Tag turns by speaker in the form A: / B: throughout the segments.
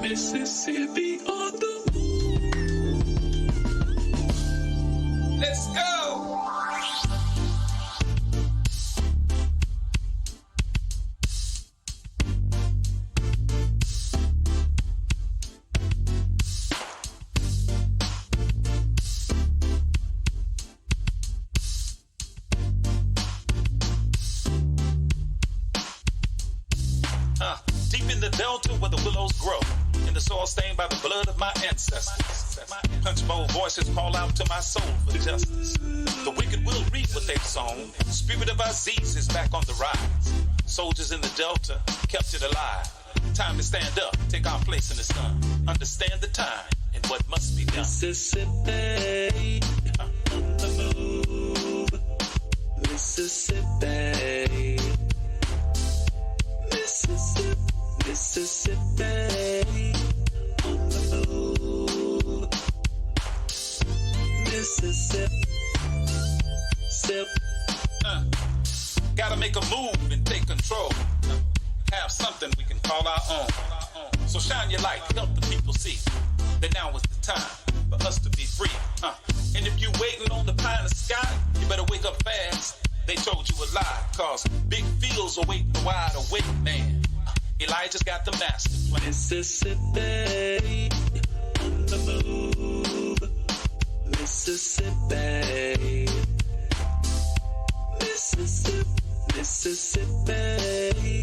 A: Mississippi on the move. Let's go.
B: Deep in the delta where the willows grow, in the soil stained by the blood of my ancestors. Punch bowl voices call out to my soul for justice. The wicked will reap what they've sown. Spirit of Aziz is back on the rise. Soldiers in the delta kept it alive. Time to stand up, take our place in the sun. Understand the time and what must be done.
A: Mississippi on the move. Mississippi. Mississippi. Mississippi on the move. Mississippi. Sip.
B: Gotta make a move and take control. Have something we can call our own. So shine your light, help the people see that now is the time for us to be free. And if you waiting on the pie in the sky, you better wake up fast. They told you a lie, cause big fields await the wide awake man. Elijah's got the master plan.
A: Mississippi on the move. Mississippi. Mississippi. Mississippi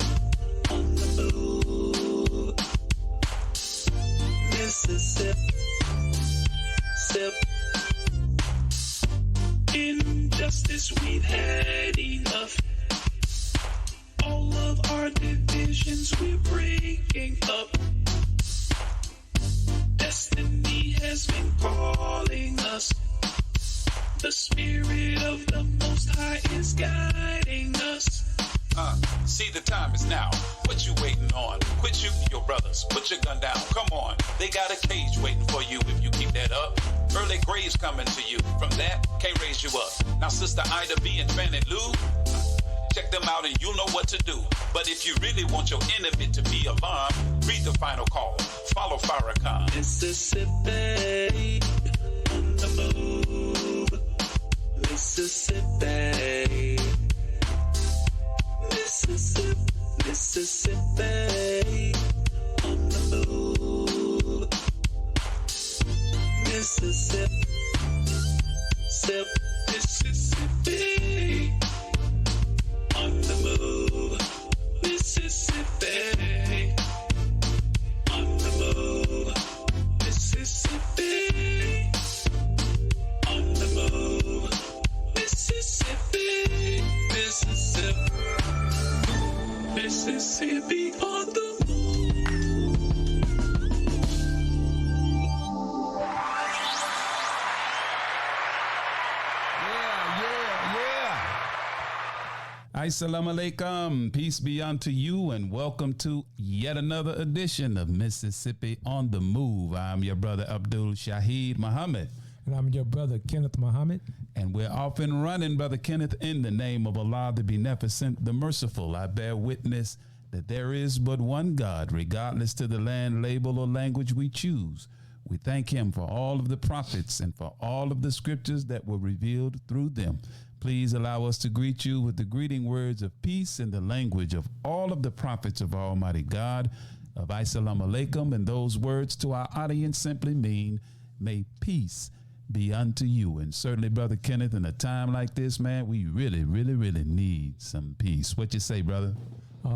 A: on the move. Mississippi. Sip. Injustice, we've had enough. All of our divisions we're breaking up. Destiny has been calling us. The spirit of the Most High is guiding us.
B: See, the time is now. What you waiting on? Quit shooting your brothers. Put your gun down. Come on. They got a cage waiting for you if you keep that up. Early graves coming to you. From that, can't raise you up. Now, Sister Ida B and Fannie Lou, check them out and you'll know what to do. But if you really want your enemy to be alarmed, read the final call. Follow Farrakhan.
A: Mississippi on the move. Mississippi. Mississippi. Mississippi on the move. Mississippi. Sip. Mississippi on the move. Mississippi on the move. Mississippi on the move. Mississippi. Mississippi. Mississippi on the move.
C: Assalamu alaikum, peace be unto you, and welcome to yet another edition of Mississippi on the Move. I'm your brother Abdul Shaheed Muhammad.
D: And I'm your brother Kenneth Muhammad.
C: And we're off and running, Brother Kenneth, in the name of Allah, the Beneficent, the Merciful. I bear witness that there is but one God, regardless to the land, label, or language we choose. We thank him for all of the prophets and for all of the scriptures that were revealed through them. Please allow us to greet you with the greeting words of peace in the language of all of the prophets of Almighty God, of Assalamu alaikum. And those words to our audience simply mean, may peace be unto you. And certainly, Brother Kenneth, in a time like this, man, we really, really, really need some peace. What you say, brother?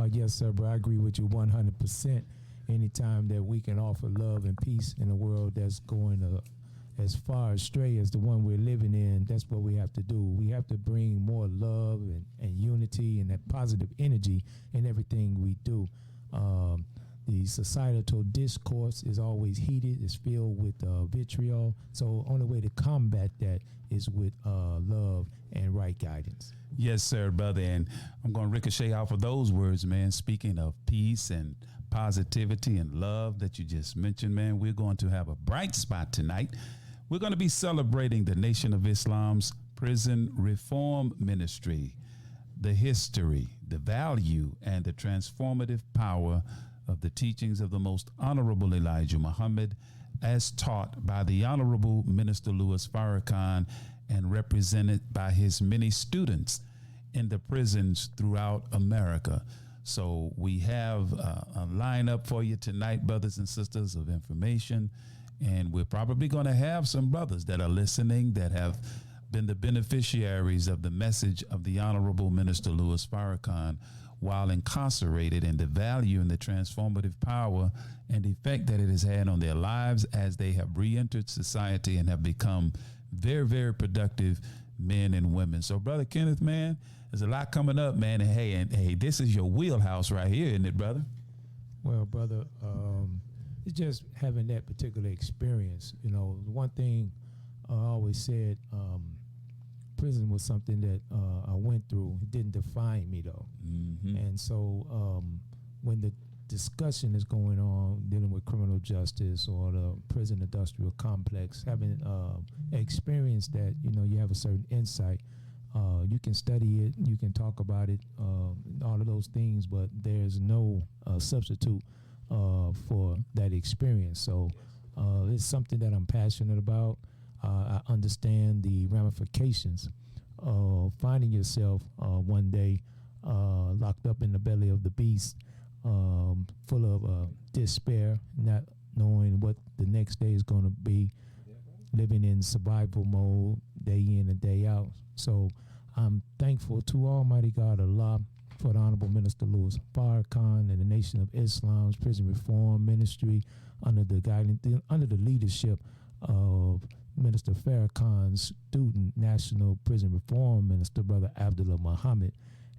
D: Yes, sir, bro. I agree with you 100%. Anytime that we can offer love and peace in a world that's going as far astray as the one we're living in, that's what we have to do. We have to bring more love and unity and that positive energy in everything we do. The societal discourse is always heated. It's filled with vitriol. So only way to combat that is with love and right guidance.
C: Yes, sir, brother. And I'm going to ricochet off of those words, man. Speaking of peace and positivity and love that you just mentioned, man, we're going to have a bright spot tonight. We're going to be celebrating the Nation of Islam's Prison Reform Ministry. the history, the value, and the transformative power of the teachings of the Most Honorable Elijah Muhammad as taught by the Honorable Minister Louis Farrakhan and represented by his many students in the prisons throughout America. So we have a lineup for you tonight, brothers and sisters, of information. And we're probably going to have some brothers that are listening that have been the beneficiaries of the message of the Honorable Minister Louis Farrakhan while incarcerated, and the value and the transformative power and effect that it has had on their lives as they have re-entered society and have become very, very productive men and women. So, Brother Kenneth, man, there's a lot coming up, man. And hey, this is your wheelhouse right here, isn't it, brother?
D: Well, brother, it's just having that particular experience. You know, one thing I always said, prison was something that I went through. It didn't define me, though. Mm-hmm. And so when the discussion is going on dealing with criminal justice or the prison industrial complex, having experience that, you know, you have a certain insight. You can study it, you can talk about it, all of those things, but there's no substitute for that experience. So it's something that I'm passionate about. I understand the ramifications of finding yourself one day locked up in the belly of the beast, full of despair, not knowing what the next day is going to be, living in survival mode day in and day out. So I'm thankful to Almighty God Allah for the Honorable Minister Louis Farrakhan and the Nation of Islam's Prison Reform Ministry under the guidance, under the leadership of Minister Farrakhan's student, National Prison Reform Minister, Brother Abdullah Muhammad.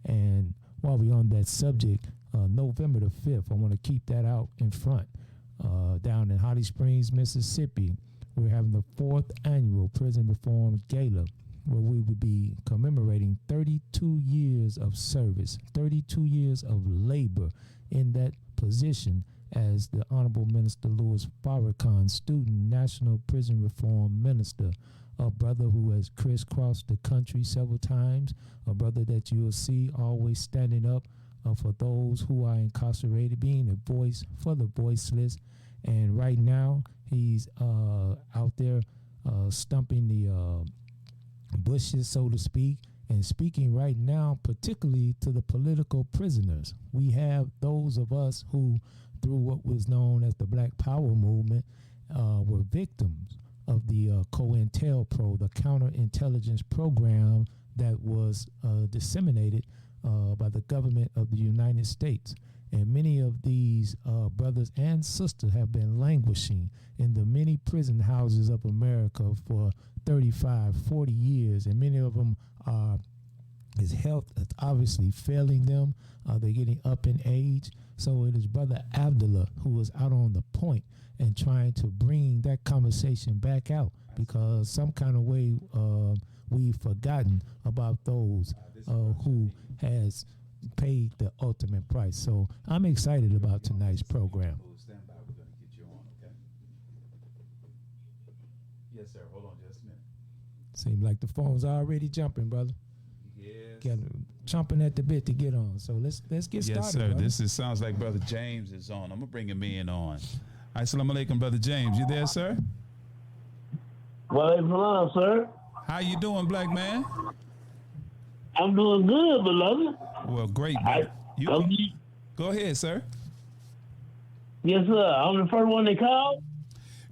D: And while we're on that subject, November the 5th, I want to keep that out in front. Down in Holly Springs, Mississippi, we're having the 4th annual Prison Reform Gala, where we will be commemorating 32 years of service, 32 years of labor in that position as the Honorable Minister Louis Farrakhan, student, National Prison Reform Minister, a brother who has crisscrossed the country several times, a brother that you'll see always standing up for those who are incarcerated, being a voice for the voiceless. And right now, he's out there stumping the bushes, so to speak, and speaking right now, particularly to the political prisoners. We have those of us who, through what was known as the Black Power movement, were victims of the COINTELPRO, the counterintelligence program that was disseminated by the government of the United States. And many of these brothers and sisters have been languishing in the many prison houses of America for 35, 40 years, and many of them his health is obviously failing them. They're getting up in age. So it is Brother Abdullah who is out on the point and trying to bring that conversation back out, because some kind of way we've forgotten about those who has paid the ultimate price. So I'm excited about tonight's program.
C: Stand by, we're going to get you on, okay? Yes, sir. Hold on just a minute.
D: Seems like the phone's already jumping, brother.
C: Yes.
D: Chomping at the bit to get on. So let's get started.
C: Yes, sir.
D: Brother.
C: This sounds like Brother James is on. I'm going to bring him in on. Assalamu alaikum, Brother James. You there, sir?
E: Well, sir.
C: How you doing, black man?
E: I'm doing good, beloved.
C: Well, great. Go ahead, sir.
E: Yes, sir. I'm the first one they called.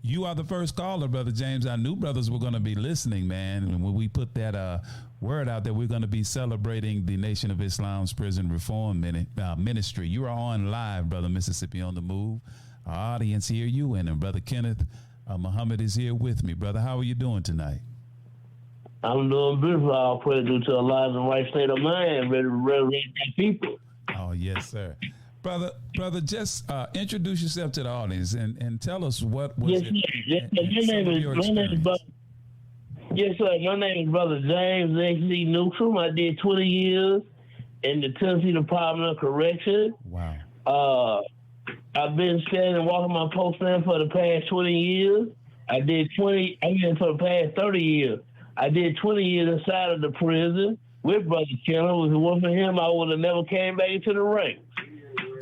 C: You are the first caller, Brother James. I knew brothers were going to be listening, man. And when we put that word out that we're going to be celebrating the Nation of Islam's Prison Reform Ministry. You are on live, Brother Mississippi on the Move. Our audience hear you, and Brother Kenneth Muhammad is here with me. Brother, how are you doing tonight?
E: I'm doing beautiful. I'll pray due to Allah in the right state of mind, ready to resurrect people.
C: Oh, yes, sir. Brother, just introduce yourself to the audience and tell us what was
E: yes, sir. My name is Brother James X.C. Newcomb. I did 20 years in the Tennessee Department of Correction.
C: Wow.
E: I've been standing and walking my post stand for the past 20 years. For the past 30 years. I did 20 years inside of the prison, with Brother Killer. If it wasn't for him, I would have never came back into the ranks.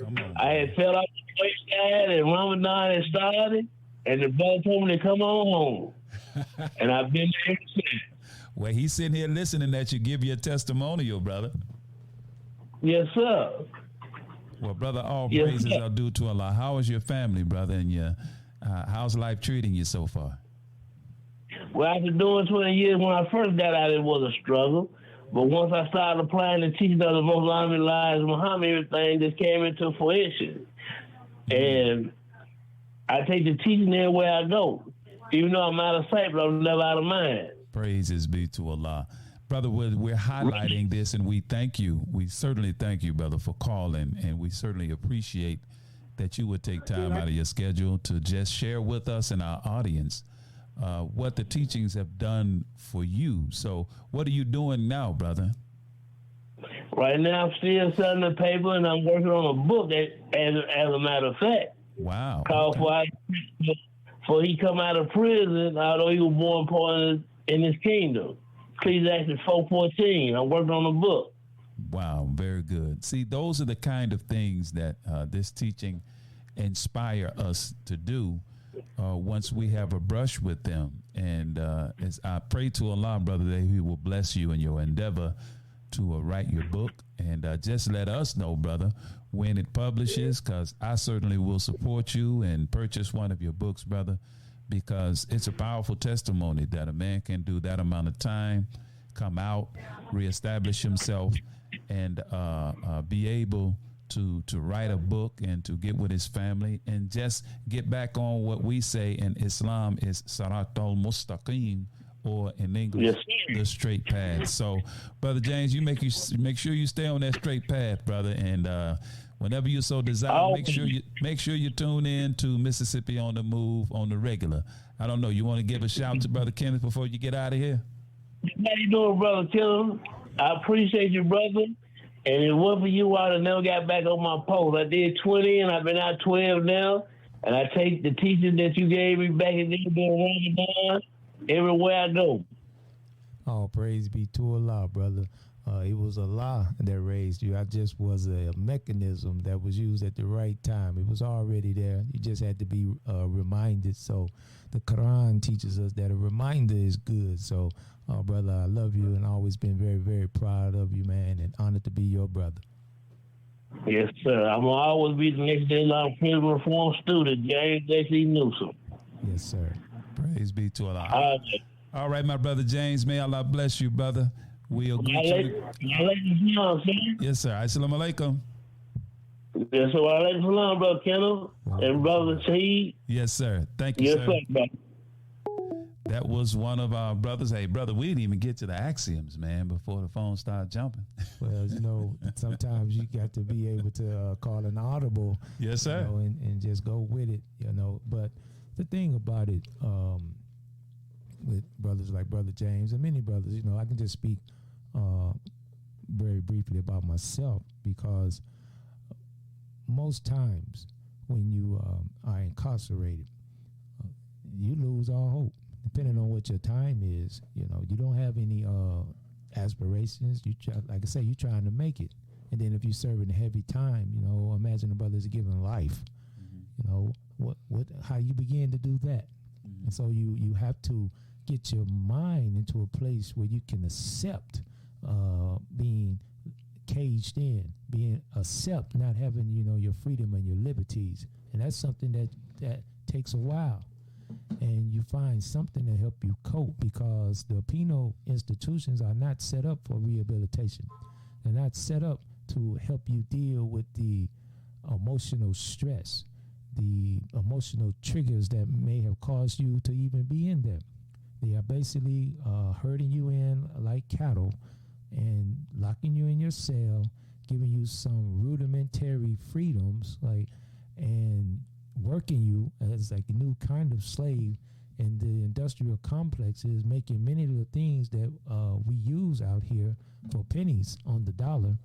C: Come on.
E: I had fell off the wayside, and Ramadan had started, and the brother told me to come on home. And I've been there ever since.
C: Well, he's sitting here listening that you give your testimonial, brother.
E: Yes, sir.
C: Well, brother, all
E: Yes,
C: praises
E: sir.
C: are due to Allah. How is your family, brother, and your how's life treating you so far?
E: Well, after doing 20 years, when I first got out, it was a struggle. But once I started applying the teachings of the Muslim lives, Muhammad, everything just came into fruition. And I take the teaching everywhere I go. Even though I'm out of sight, but I'm never out of mind.
C: Praises be to Allah. Brother, we're highlighting this, and we thank you. We certainly thank you, brother, for calling, and we certainly appreciate that you would take time out of your schedule to just share with us and our audience what the teachings have done for you. So what are you doing now, brother?
E: Right now, I'm still selling the paper, and I'm working on a book, as a matter of fact.
C: Wow.
E: Called for he come out of prison, although he was born part in his kingdom. Ecclesiastes 4:14. I'm working on a book.
C: Wow, very good. See, those are the kind of things that this teaching inspire us to do once we have a brush with them. And as I pray to Allah, brother, that He will bless you in your endeavor to write your book. And just let us know, brother, when it publishes, because I certainly will support you and purchase one of your books, brother, because it's a powerful testimony that a man can do that amount of time, come out, reestablish himself, and be able to write a book and to get with his family and just get back on what we say in Islam is Siratal Mustaqim, or in English,
E: Yes,
C: the straight path. So, Brother James, you make sure you stay on that straight path, brother, and whenever you so desire, make sure you tune in to Mississippi on the Move on the regular. I don't know, you want to give a shout to Brother Kenneth before you get out of here?
E: How you doing, Brother Killer? I appreciate you, brother. And if it wasn't for you, I'd have never got back on my post. I did 20, and I've been out 12 now. And I take the teaching that you gave me back in the during Ramadan everywhere I go.
D: Oh, praise be to Allah, brother. It was Allah that raised you. I just was a mechanism that was used at the right time. It was already there. You just had to be reminded. So the Quran teaches us that a reminder is good. So, brother, I love you and always been very, very proud of you, man, and honored to be your brother.
E: Yes, sir. I'm going to always be the next day long prison reform student, James J.C. Newsom.
D: Yes, sir.
C: Praise be to Allah. All right, my brother James, may Allah bless you, brother. We'll greet you. Yes, sir. Assalamu alaikum.
E: Yes, sir. Alaikum salam, Brother Kendall and Brother Saeed.
C: Yes, sir. Thank you,
E: Yes,
C: sir.
E: sir, brother.
C: That was one of our brothers. Hey, brother, we didn't even get to the axioms, man, before the phone started jumping.
D: Well, you know, sometimes you got to be able to call an audible.
C: Yes, sir.
D: You know, and just go with it, you know. But the thing about it, with brothers like Brother James and many brothers, you know, I can just speak very briefly about myself, because most times when you are incarcerated, you lose all hope. Depending on what your time is, you know, you don't have any aspirations. You try, like I say, you're trying to make it. And then if you're serving a heavy time, you know, imagine the brothers are giving life. You know, how you begin to do that. And so you have to get your mind into a place where you can accept being caged in, accept not having, you know, your freedom and your liberties. And that's something that takes a while. And you find something to help you cope, because the penal institutions are not set up for rehabilitation. They're not set up to help you deal with the emotional stress, the emotional triggers that may have caused you to even be in there. They are basically herding you in like cattle and locking you in your cell, giving you some rudimentary freedoms, and working you as like a new kind of slave. And the industrial complex is making many of the things that we use out here for pennies on the dollar.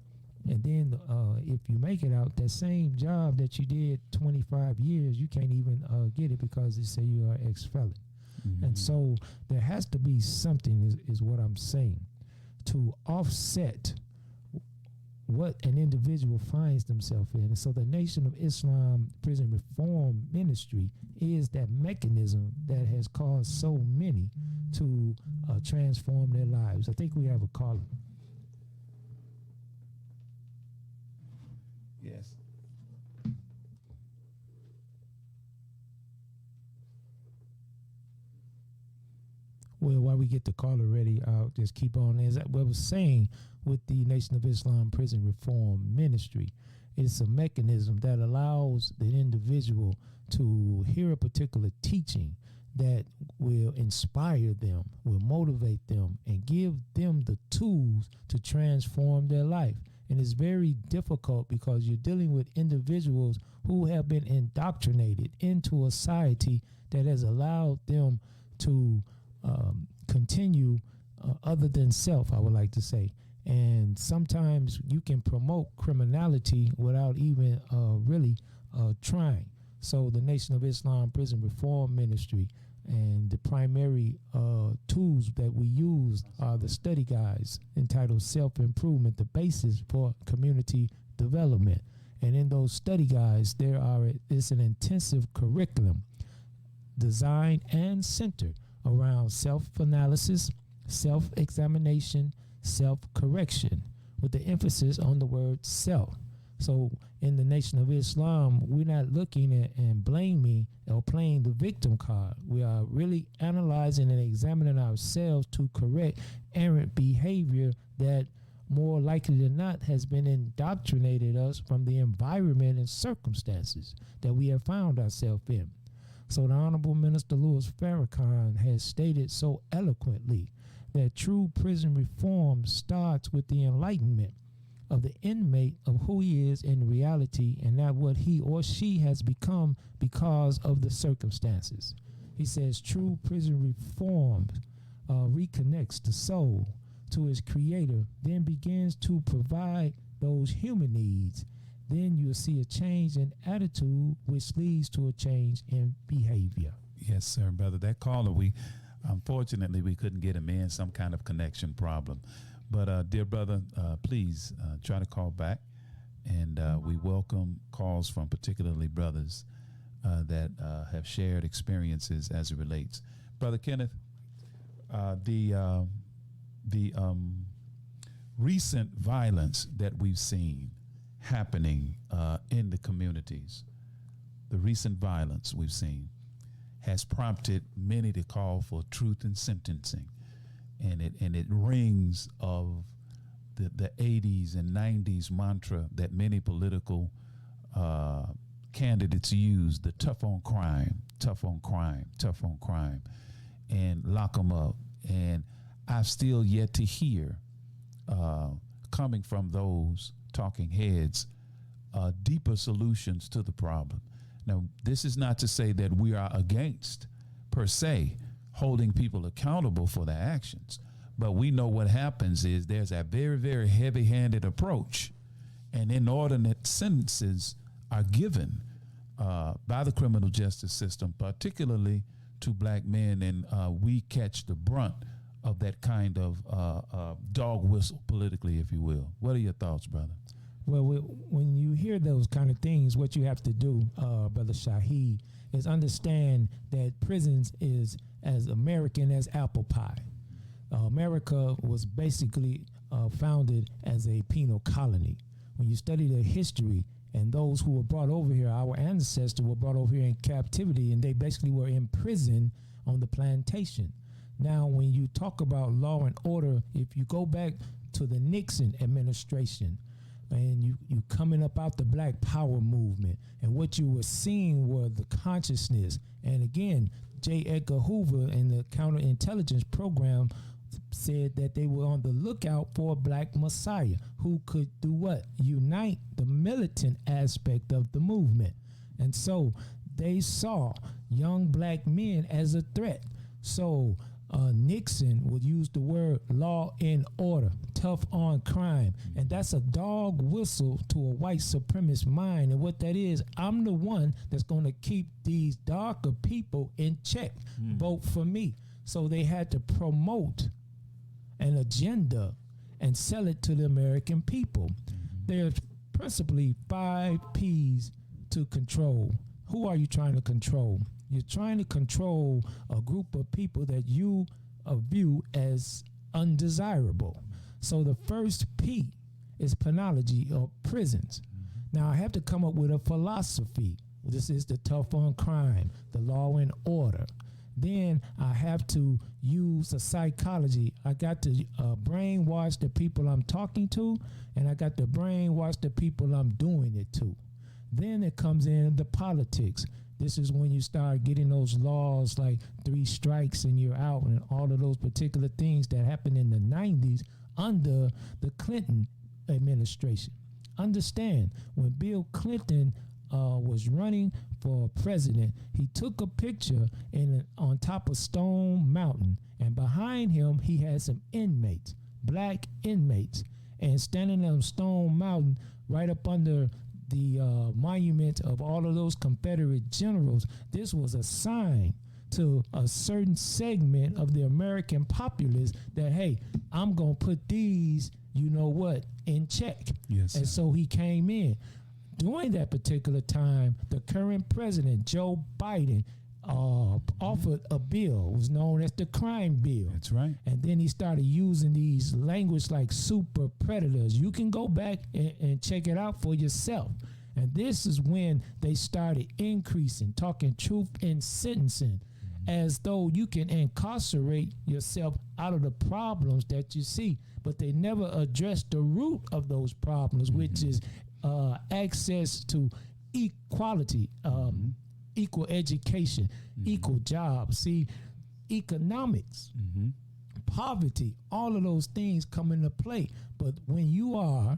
D: And then if you make it out, that same job that you did 25 years, you can't even get it because they say you are ex-felon. And so there has to be something, is what I'm saying. to offset what an individual finds themselves in. And so the Nation of Islam Prison Reform Ministry is that mechanism that has caused so many to transform their lives. I think we have a caller.
C: Yes.
D: Well, while we get the caller ready, I'll just keep on. As I was saying, with the Nation of Islam Prison Reform Ministry, it's a mechanism that allows the individual to hear a particular teaching that will inspire them, will motivate them, and give them the tools to transform their life. And it's very difficult because you're dealing with individuals who have been indoctrinated into a society that has allowed them to continue other than self, I would like to say. And sometimes you can promote criminality without even really trying. So the Nation of Islam Prison Reform Ministry and the primary tools that we use are the study guides entitled Self-Improvement, the basis for community development. And in those study guides, it's an intensive curriculum designed and centered around self-analysis, self-examination, self-correction, with the emphasis on the word self. So in the Nation of Islam, we're not looking at and blaming or playing the victim card. We are really analyzing and examining ourselves to correct errant behavior that more likely than not has been indoctrinated us from the environment and circumstances that we have found ourselves in. So the Honorable Minister Louis Farrakhan has stated so eloquently that true prison reform starts with the enlightenment of the inmate of who he is in reality and not what he or she has become because of the circumstances. He says true prison reform reconnects the soul to its creator, then begins to provide those human needs. Then you'll see a change in attitude, which leads to a change in behavior.
C: Yes, sir, brother. That caller, unfortunately we couldn't get him in, some kind of connection problem. But dear brother, please try to call back, and we welcome calls from particularly brothers that have shared experiences as it relates. Brother Kenneth, the recent violence that we've seen happening in the communities, the recent violence we've seen has prompted many to call for truth in sentencing. And it rings of the 80s and 90s mantra that many political candidates use, the tough on crime, tough on crime, tough on crime, and lock them up. And I've still yet to hear, coming from those talking heads, deeper solutions to the problem. Now, this is not to say that we are against, per se, holding people accountable for their actions. But we know what happens is there's a very, very heavy-handed approach, and inordinate sentences are given by the criminal justice system, particularly to black men, and we catch the brunt of that kind of dog whistle politically, if you will. What are your thoughts, brother?
D: Well, when you hear those kind of things, what you have to do, Brother Shaheed, is understand that prisons is as American as apple pie. America was basically founded as a penal colony. When you study the history and those who were brought over here, our ancestors were brought over here in captivity, and they basically were in prison on the plantation. Now, when you talk about law and order, if you go back to the Nixon administration, and you coming up out the Black Power movement, and what you were seeing were the consciousness. And again, J. Edgar Hoover and the counterintelligence program said that they were on the lookout for a black messiah who could do what? Unite the militant aspect of the movement. And so they saw young black men as a threat. So Nixon would use the word law and order, tough on crime. And that's a dog whistle to a white supremacist mind. And what that is, I'm the one that's going to keep these darker people in check. Vote for me. So they had to promote an agenda and sell it to the American people. There's principally 5 P's to control. Who are you trying to control? You're trying to control a group of people that you view as undesirable. So the first P is penology, or prisons. Now I have to come up with a philosophy. This is the tough on crime, the law and order. Then I have to use a psychology. I got to brainwash the people I'm talking to, and I got to brainwash the people I'm doing it to. Then it comes in the politics. This is when you start getting those laws like 3 strikes and you're out, and all of those particular things that happened in the 90s under the Clinton administration. Understand, when Bill Clinton was running for president, he took a picture on top of Stone Mountain, and behind him he had some inmates, black inmates, and standing on Stone Mountain right up under the monument of all of those Confederate generals. This was a sign to a certain segment of the American populace that, hey, I'm going to put these, you know what, in check.
C: Yes.
D: And so he came in. During that particular time, the current president, Joe Biden, offered a bill. It was known as the crime bill.
C: That's right.
D: And then he started using these language like super predators. You can go back and check it out for yourself. And this is when they started increasing, talking truth in sentencing, as though you can incarcerate yourself out of the problems that you see. But they never addressed the root of those problems, which is access to equality, equal education, equal jobs. See, economics, poverty, all of those things come into play. But when you are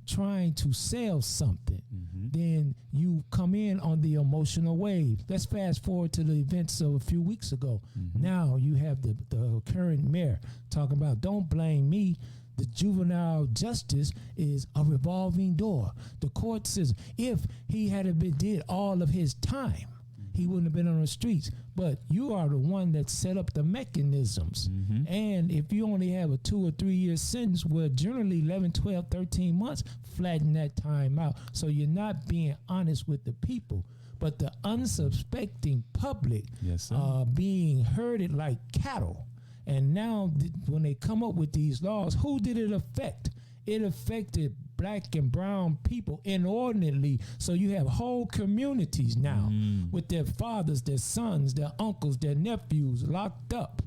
D: trying to sell something, then you come in on the emotional wave. Let's fast forward to the events of a few weeks ago. Now you have the current mayor talking about, don't blame me. The juvenile justice is a revolving door. The court says if he had been did all of his time, he wouldn't have been on the streets. But you are the one that set up the mechanisms. And if you only have a 2 or 3 year sentence, well, generally 11, 12, 13 months, flatten that time out. So you're not being honest with the people. But the unsuspecting public are being herded like cattle. And now when they come up with these laws, who did it affect? It affected black and brown people inordinately. So you have whole communities now with their fathers, their sons, their uncles, their nephews locked up.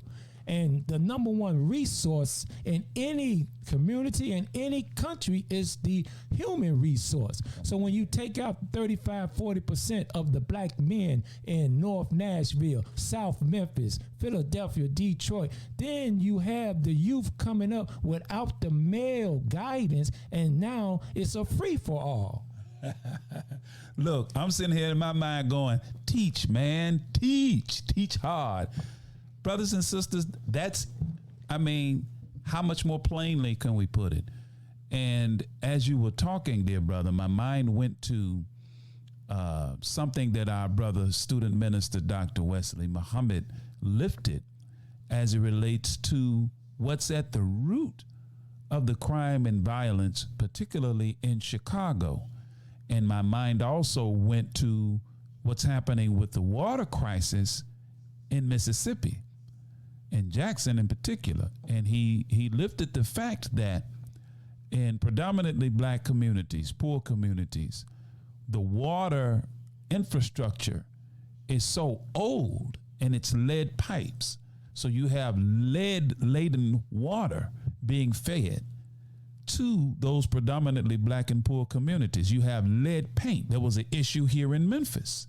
D: And the number one resource in any community and any country is the human resource. So when you take out 35, 40% of the black men in North Nashville, South Memphis, Philadelphia, Detroit, then you have the youth coming up without the male guidance, and now it's a free-for-all.
C: Look, I'm sitting here in my mind going, teach, man, teach hard. Brothers and sisters, how much more plainly can we put it? And as you were talking, dear brother, my mind went to something that our brother, student minister, Dr. Wesley Muhammad, lifted as it relates to what's at the root of the crime and violence, particularly in Chicago. And my mind also went to what's happening with the water crisis in Mississippi, in Jackson in particular. And he lifted the fact that in predominantly black communities, poor communities, the water infrastructure is so old and it's lead pipes. So you have lead-laden water being fed to those predominantly black and poor communities. You have lead paint. There was an issue here in Memphis.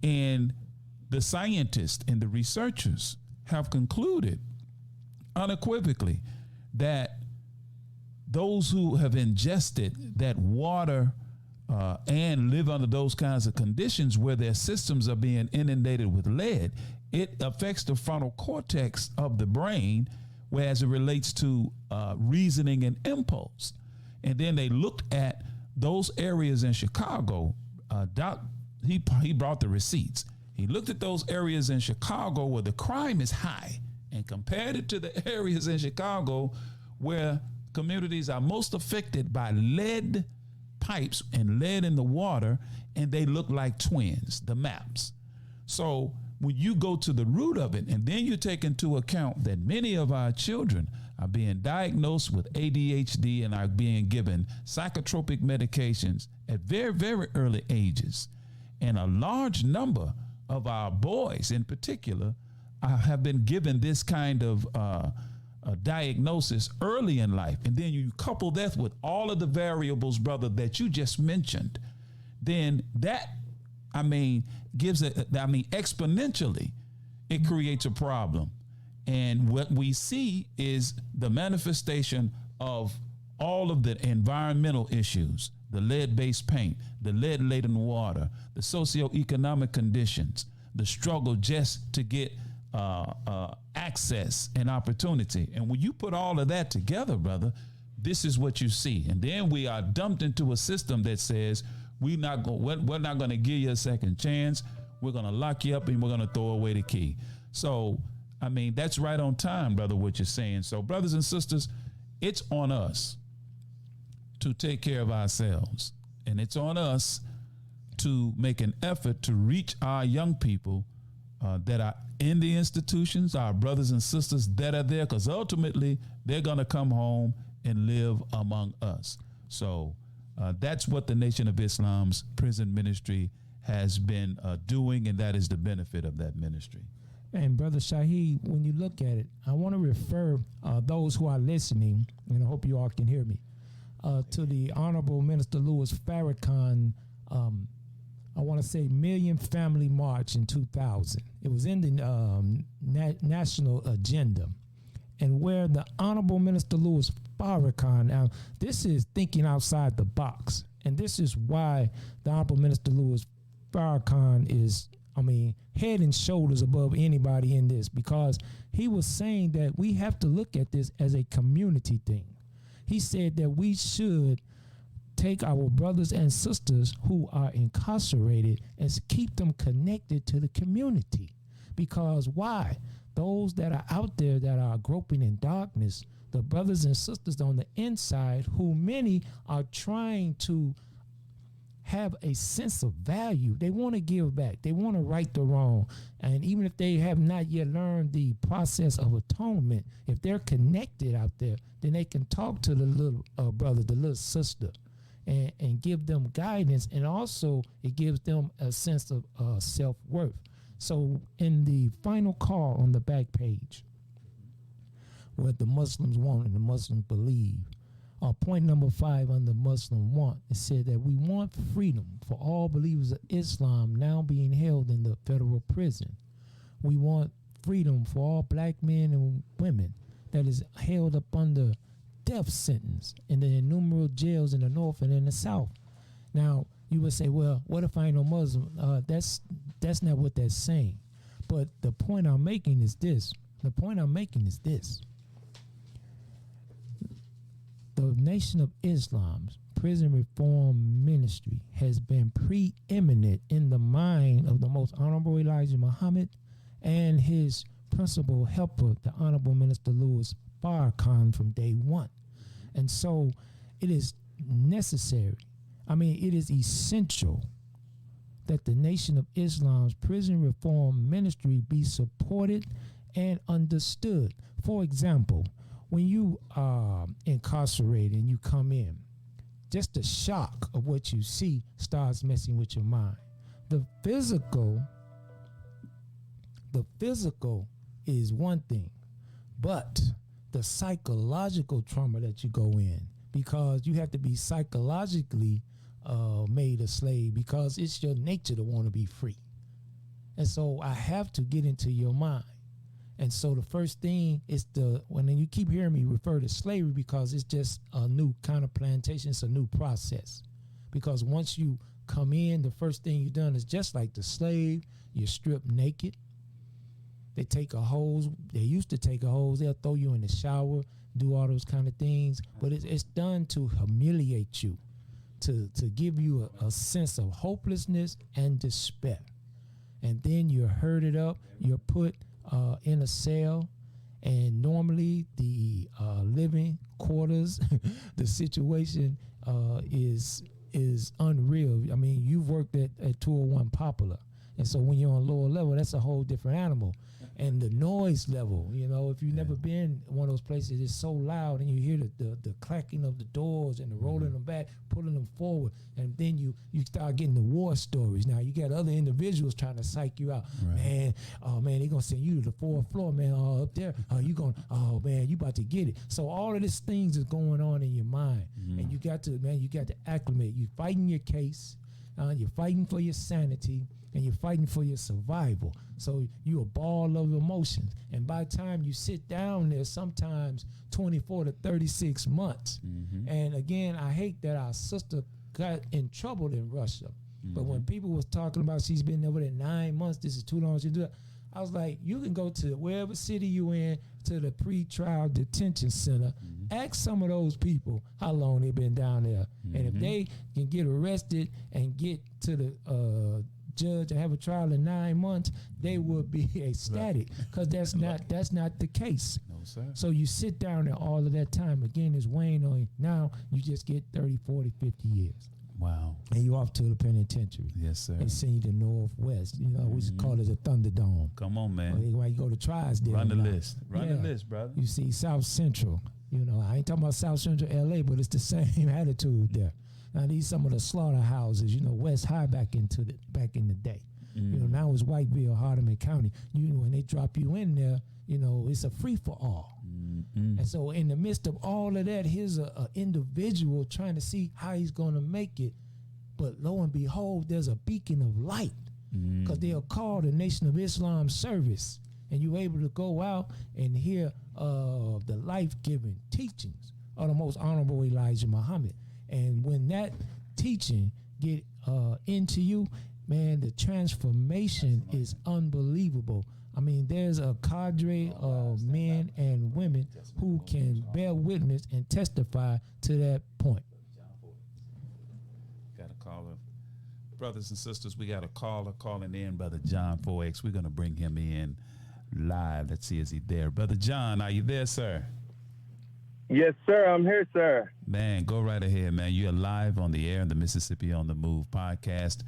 C: And the scientists and the researchers have concluded unequivocally that those who have ingested that water and live under those kinds of conditions where their systems are being inundated with lead, it affects the frontal cortex of the brain, whereas it relates to reasoning and impulse. And then they looked at those areas in Chicago. He brought the receipts. He looked at those areas in Chicago where the crime is high and compared it to the areas in Chicago where communities are most affected by lead pipes and lead in the water, and they look like twins, the maps. So when you go to the root of it, and then you take into account that many of our children are being diagnosed with ADHD and are being given psychotropic medications at very, very early ages, and a large number of our boys in particular have been given this kind of a diagnosis early in life, and then you couple that with all of the variables, brother, that you just mentioned, then that, gives it, exponentially, it creates a problem. And what we see is the manifestation of all of the environmental issues, the lead-based paint, the lead-laden water, the socioeconomic conditions, the struggle just to get access and opportunity. And when you put all of that together, brother, this is what you see. And then we are dumped into a system that says we're not going to give you a second chance. We're going to lock you up and we're going to throw away the key. So, that's right on time, brother, what you're saying. So, brothers and sisters, it's on us to take care of ourselves. And it's on us to make an effort to reach our young people that are in the institutions, our brothers and sisters that are there, because ultimately they're going to come home and live among us. So that's what the Nation of Islam's prison ministry has been doing, and that is the benefit of that ministry.
D: And Brother Shaheed, when you look at it, I want to refer those who are listening, and I hope you all can hear me, to the Honorable Minister Louis Farrakhan, I want to say Million Family March in 2000. It was in the national agenda. And where the Honorable Minister Louis Farrakhan, now this is thinking outside the box. And this is why the Honorable Minister Louis Farrakhan is, head and shoulders above anybody in this, because he was saying that we have to look at this as a community thing. He said that we should take our brothers and sisters who are incarcerated and keep them connected to the community. Because why? Those that are out there that are groping in darkness, the brothers and sisters on the inside, who many are trying to have a sense of value. They want to give back. They want to right the wrong. And even if they have not yet learned the process of atonement, if they're connected out there, then they can talk to the little brother, the little sister, and give them guidance. And also it gives them a sense of self-worth. So in the final call on the back page, what the Muslims want and the Muslims believe, point number 5 on the Muslim want, it said that we want freedom for all believers of Islam now being held in the federal prison. We want freedom for all black men and women that is held up under death sentence in the innumerable jails in the North and in the South. Now, you would say, well, what if I ain't no Muslim? That's not what that's saying. But the point I'm making is this. The Nation of Islam's prison reform ministry has been preeminent in the mind of the most Honorable Elijah Muhammad and his principal helper, the Honorable Minister Louis Farrakhan, from day one. And so it is necessary, it is essential that the Nation of Islam's prison reform ministry be supported and understood. For example, when you are incarcerated and you come in, just the shock of what you see starts messing with your mind. The physical is one thing, but the psychological trauma that you go in, because you have to be psychologically made a slave, because it's your nature to want to be free. And so I have to get into your mind. And so the first thing is when you keep hearing me refer to slavery, because it's just a new kind of plantation. It's a new process. Because once you come in, the first thing you've done is just like the slave, you're stripped naked. They take a hose. They used to take a hose. They'll throw you in the shower, do all those kind of things. But it's done to humiliate you, to give you a sense of hopelessness and despair. And then you're herded up. You're put in a cell, And normally the living quarters, the situation is unreal. I mean, you've worked at 201 Popular. And so when you're on lower level, that's a whole different animal. And the noise level, you know, if you've never been one of those places, it's so loud, and you hear the clacking of the doors and the rolling them back, pulling them forward, and then you start getting the war stories. Now you got other individuals trying to psych you out. Man, oh man, they're gonna send you to the 4th floor, man. Up there, oh man, you about to get it. So all of these things is going on in your mind, and you got to acclimate. You fighting your case, you're fighting for your sanity, and you're fighting for your survival. So you're a ball of emotions. And by the time you sit down there, sometimes 24 to 36 months. And again, I hate that our sister got in trouble in Russia. But when people was talking about she's been over there 9 months, this is too long to do it, I was like, you can go to wherever city you in, to the pre-trial detention center, ask some of those people how long they've been down there. And if they can get arrested and get to the judge and have a trial in 9 months, they would be ecstatic, because that's not the case.
C: No, sir.
D: So you sit down there all of that time, again, it's weighing on you. Now you just get 30, 40, 50 years.
C: Wow.
D: And you off to the penitentiary.
C: Yes, sir.
D: They send you to Northwest. You know, we used to call it a Thunderdome.
C: Come on, man.
D: Why you go to Trisdale?
C: Run the
D: now.
C: list. Run the list, brother.
D: You see South Central. You know, I ain't talking about South Central LA, but it's the same attitude there. Now these some of the slaughterhouses, you know, West High back in the day. You know, now it's Whiteville, Hardeman County. You know, when they drop you in there, you know, it's a free for all. And so in the midst of all of that, here's a individual trying to see how he's going to make it. But lo and behold, there's a beacon of light, because they are called the Nation of Islam service. And you're able to go out and hear the life-giving teachings of the most honorable Elijah Muhammad. And when that teaching get into you, man, the transformation is unbelievable. I mean, there's a cadre of men and women who can bear witness and testify to that point.
C: Got a caller. Brothers and sisters, we got a caller calling in, Brother John 4X. We're going to bring him in live. Let's see, is he there? Brother John, are you there, sir?
F: Yes, sir. I'm here, sir.
C: Man, go right ahead, man. You're live on the air in the Mississippi on the Move podcast.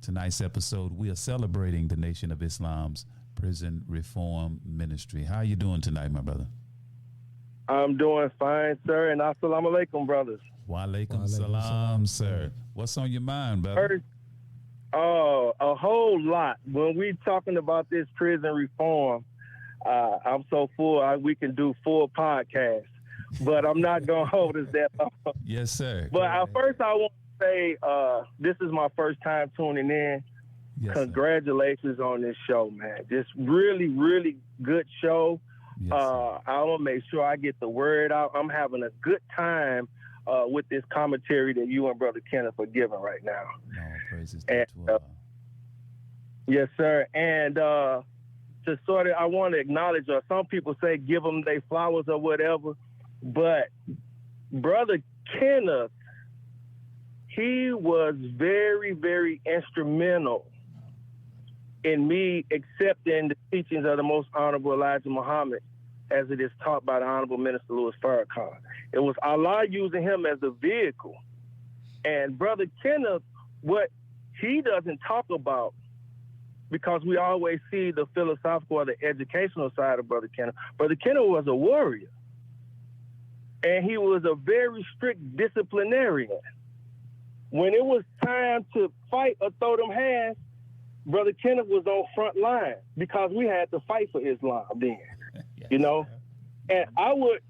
C: Tonight's episode, we are celebrating the Nation of Islam's prison reform ministry. How are you doing tonight, my brother?
F: I'm doing fine, sir. And assalamu alaikum, brothers.
C: Wa alaikum salam, sir. What's on your mind, brother?
F: First, a whole lot. When we talking about this prison reform, I'm so full, we can do full podcasts. But I'm not going to hold us that long.
C: Yes, sir.
F: But first, I want to say this is my first time tuning in.
C: Yes,
F: Congratulations on this show, man. Just really, really good show.
C: Yes,
F: I want to make sure I get the word out. I'm having a good time with this commentary that you and Brother Kenneth are giving right now.
C: No, praises
F: And,
C: to Allah.
F: Yes, sir. And to sort of, I want to acknowledge, some people say give them their flowers or whatever, but Brother Kenneth, he was very, very instrumental in me accepting the teachings of the Most Honorable Elijah Muhammad as it is taught by the Honorable Minister Louis Farrakhan. It was Allah using him as a vehicle. And Brother Kenneth, what he doesn't talk about, because we always see the philosophical or the educational side of Brother Kenneth. Brother Kenneth was a warrior. And he was a very strict disciplinarian. When it was time to fight or throw them hands, Brother Kenneth was on front line, because we had to fight for Islam then,
C: Yes,
F: you know? And I would,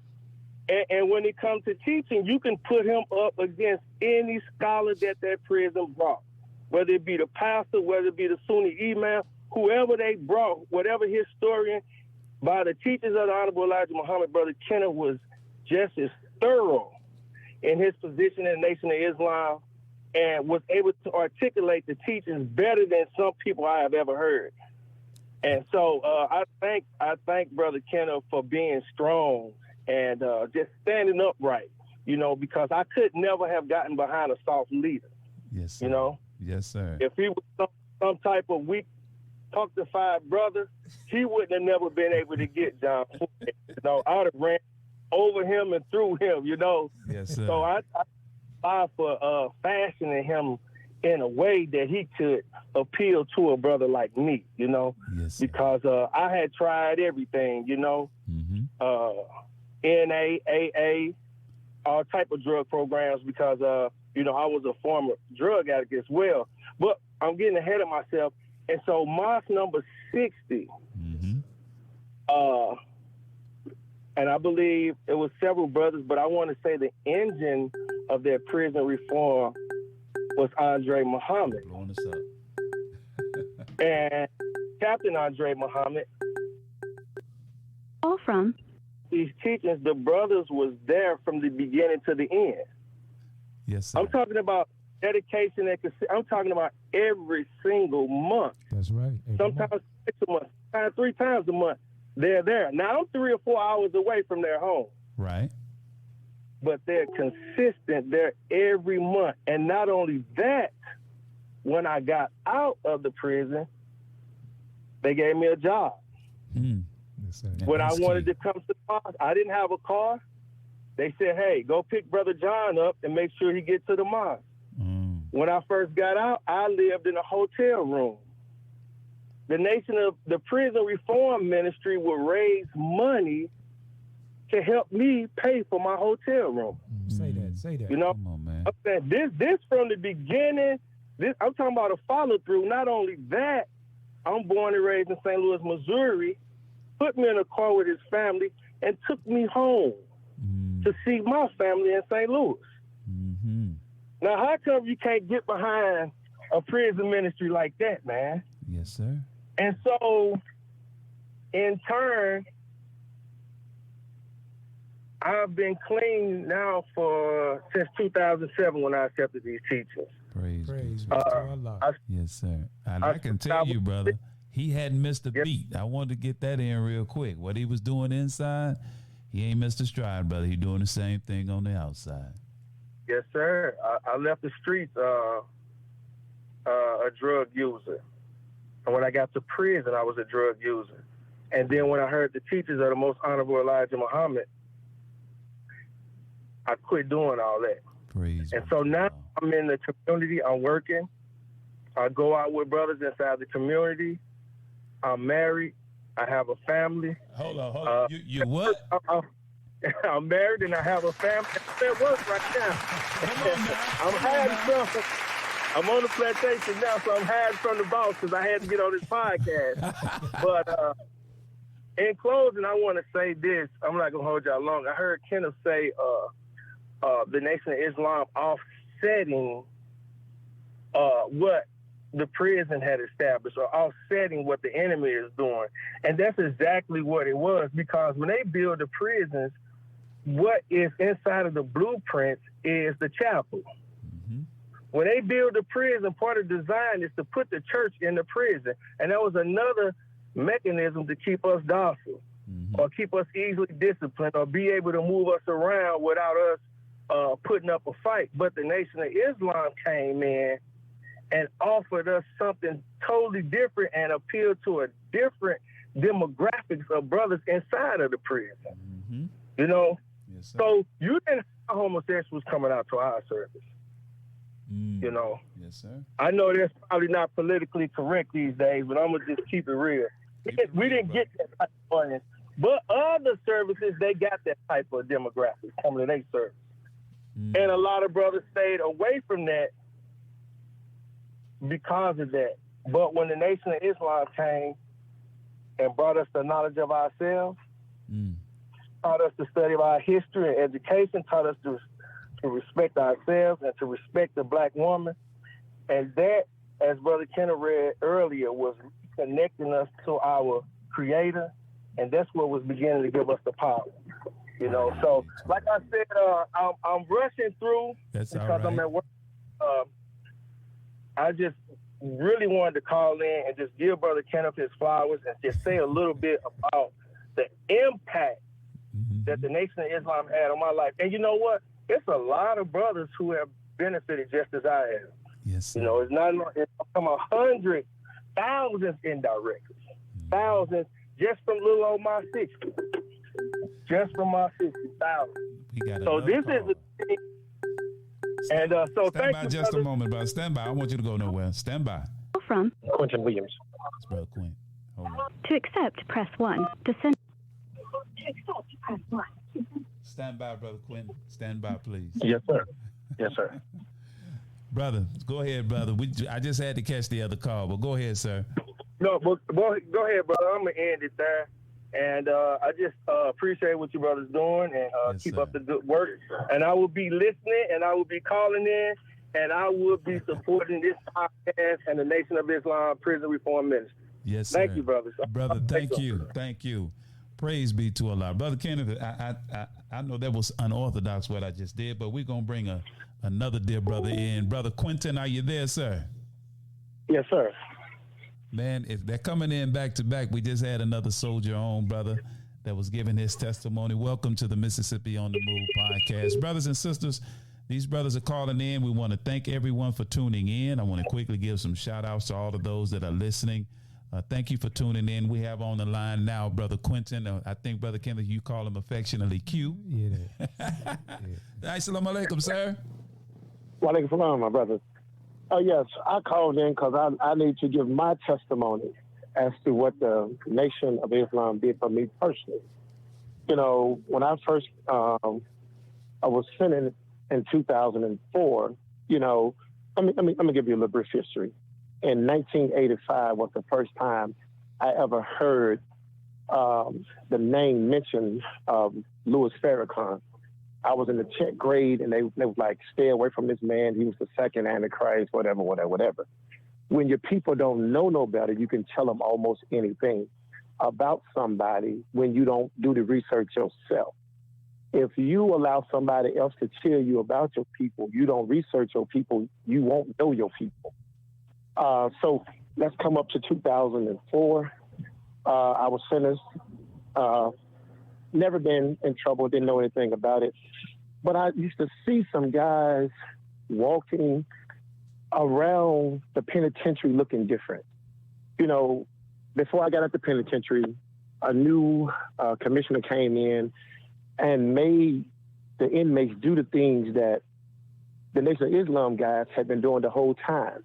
F: and when it comes to teaching, you can put him up against any scholar that prison brought, whether it be the pastor, whether it be the Sunni imam, whoever they brought, whatever historian, by the teachings of the Honorable Elijah Muhammad, Brother Kenneth was just as thorough in his position in the Nation of Islam, and was able to articulate the teachings better than some people I have ever heard. And so I thank Brother Kenneth for being strong and just standing upright, you know, because I could never have gotten behind a soft leader.
C: Yes, sir.
F: You know?
C: Yes, sir.
F: If he was some type of weak, punctified brother, he wouldn't have never been able to get John Floyd. You know, I would have ran over him and through him, you know.
C: Yes, sir.
F: So I applied for fashioning him in a way that he could appeal to a brother like me, you know.
C: Yes, sir.
F: Because I had tried everything, you know. NA, AA, all type of drug programs because, you know, I was a former drug addict as well. But I'm getting ahead of myself. And so Mosque number 60, and I believe it was several brothers, but I want to say the engine of their prison reform was Andre Muhammad.
C: Blowing us up.
F: And Captain Andre Muhammad.
G: All from
F: These teachings, the brothers was there from the beginning to the end.
C: Yes, sir.
F: I'm talking about dedication. I'm talking about every single month.
D: That's right.
F: Sometimes twice a month, sometimes 3 times a month. They're there. Now, I'm 3 or 4 hours away from their home.
C: Right.
F: But they're consistent. They're every month. And not only that, when I got out of the prison, they gave me a job.
D: Yes, sir.
F: When I
C: That's
F: wanted
C: key.
F: to come to the mosque, I didn't have a car. They said, hey, go pick Brother John up and make sure he gets to the mosque. When I first got out, I lived in a hotel room. The nation of the prison reform ministry would raise money to help me pay for my hotel room.
D: Say that.
F: You know,
C: Come on, man.
F: I'm saying this from the beginning. I'm talking about a follow through. Not only that, I'm born and raised in St. Louis, Missouri. Put me in a car with his family and took me home to see my family in St. Louis. Now, how come you can't get behind a prison ministry like that, man?
C: Yes, sir.
F: And so, in turn, I've been clean now since 2007 when I accepted these teachings.
C: Praise.
D: Praise be to Allah.
C: Yes, sir. And I can tell you, brother, he hadn't missed a beat. I wanted to get that in real quick. What he was doing inside, he ain't missed a stride, brother. He doing the same thing on the outside.
F: Yes, sir. I left the streets a drug user. And when I got to prison, I was a drug user. And then when I heard the teachings of the Most Honorable Elijah Muhammad, I quit doing all that.
C: Praise.
F: And so now I'm in the community. I'm working. I go out with brothers inside the community. I'm married. I have a family.
C: Hold on. You what?
F: I'm married and I have a family. I'm at work right now. I'm hiding from. I'm on the plantation now, so I'm hiding from the boss because I had to get on this podcast. But in closing, I want to say this. I'm not gonna hold y'all long. I heard Kenneth say the Nation of Islam offsetting what the prison had established, or offsetting what the enemy is doing, and that's exactly what it was. Because when they build the prisons, what is inside of the blueprints is the chapel. When they build the prison, part of the design is to put the church in the prison. And that was another mechanism to keep us docile or keep us easily disciplined or be able to move us around without us putting up a fight. But the Nation of Islam came in and offered us something totally different and appealed to a different demographics of brothers inside of the prison. You know?
C: Yes, sir.
F: So you didn't have homosexuals coming out to our service. You know,
C: yes, sir.
F: I know that's probably not politically correct these days, but I'm gonna just keep it real. We didn't get that type of audience, but other services they got that type of demographic coming to their service, and a lot of brothers stayed away from that because of that. But when the Nation of Islam came and brought us the knowledge of ourselves, taught us to study our history and education, taught us to respect ourselves and to respect the black woman. And that, as Brother Kenneth read earlier, was connecting us to our Creator, and that's what was beginning to give us the power. You know, so like I said, I'm rushing through because I'm at work. I just really wanted to call in and just give Brother Kenneth his flowers and just say a little bit about the impact that the Nation of Islam had on my life. And you know what? It's a lot of brothers who have benefited just as I have.
C: Yes, sir.
F: You know, it's not. I'm talking about hundreds, thousands indirectly. thousands just from little old my 60. Just from my 60,000. So this is the thing. And so
C: Stand
F: thank
C: by
F: you,
C: just
F: brother.
C: a moment, brother. Stand by. I want you to go nowhere. Stand by.
G: From
F: Quentin Williams.
C: It's Brother Quinn. Hold on.
G: to accept, press 1. To send.
C: Stand by, Brother Quinn. Stand by, please.
F: Yes, sir. Yes, sir.
C: Brother, go ahead, brother. I just had to catch the other call, but go ahead, sir.
F: No, but go ahead, brother. I'm gonna end it there. And I just appreciate what your brother's doing, and
C: Yes,
F: keep
C: sir.
F: up the good work. And I will be listening, and I will be calling in, and I will be supporting this podcast and the Nation of Islam Prison Reform Ministry.
C: Yes, sir.
F: Thank you, brother.
C: Brother, thank you. Thank you. Praise be to Allah. Brother Kenneth, I know that was unorthodox what I just did, but we're going to bring another dear brother in. Brother Quentin, are you there, sir?
F: Yes, sir.
C: Man, if they're coming in back to back, we just had another soldier on, brother, that was giving his testimony. Welcome to the Mississippi on the Move podcast. Brothers and sisters, these brothers are calling in. We want to thank everyone for tuning in. I want to quickly give some shout outs to all of those that are listening. Thank you for tuning in. We have on the line now Brother Quentin. I think, Brother Kenneth, you call him affectionately Q.
D: Yeah.
C: Assalamu alaikum, sir.
H: Wa alaikum salam, my brother. Oh, yes, I called in because I need to give my testimony as to what the Nation of Islam did for me personally. You know, when I first I was sent in 2004, you know, let me give you a little brief history. In 1985 was the first time I ever heard the name mentioned of Louis Farrakhan. I was in the 10th grade, and they was like, stay away from this man. He was the second Antichrist, whatever. When your people don't know no better, you can tell them almost anything about somebody when you don't do the research yourself. If you allow somebody else to tell you about your people, you don't research your people, you won't know your people. So let's come up to 2004. I was sentenced. Never been in trouble, didn't know anything about it. But I used to see some guys walking around the penitentiary looking different. You know, before I got at the penitentiary, a new commissioner came in and made the inmates do the things that the Nation of Islam guys had been doing the whole time.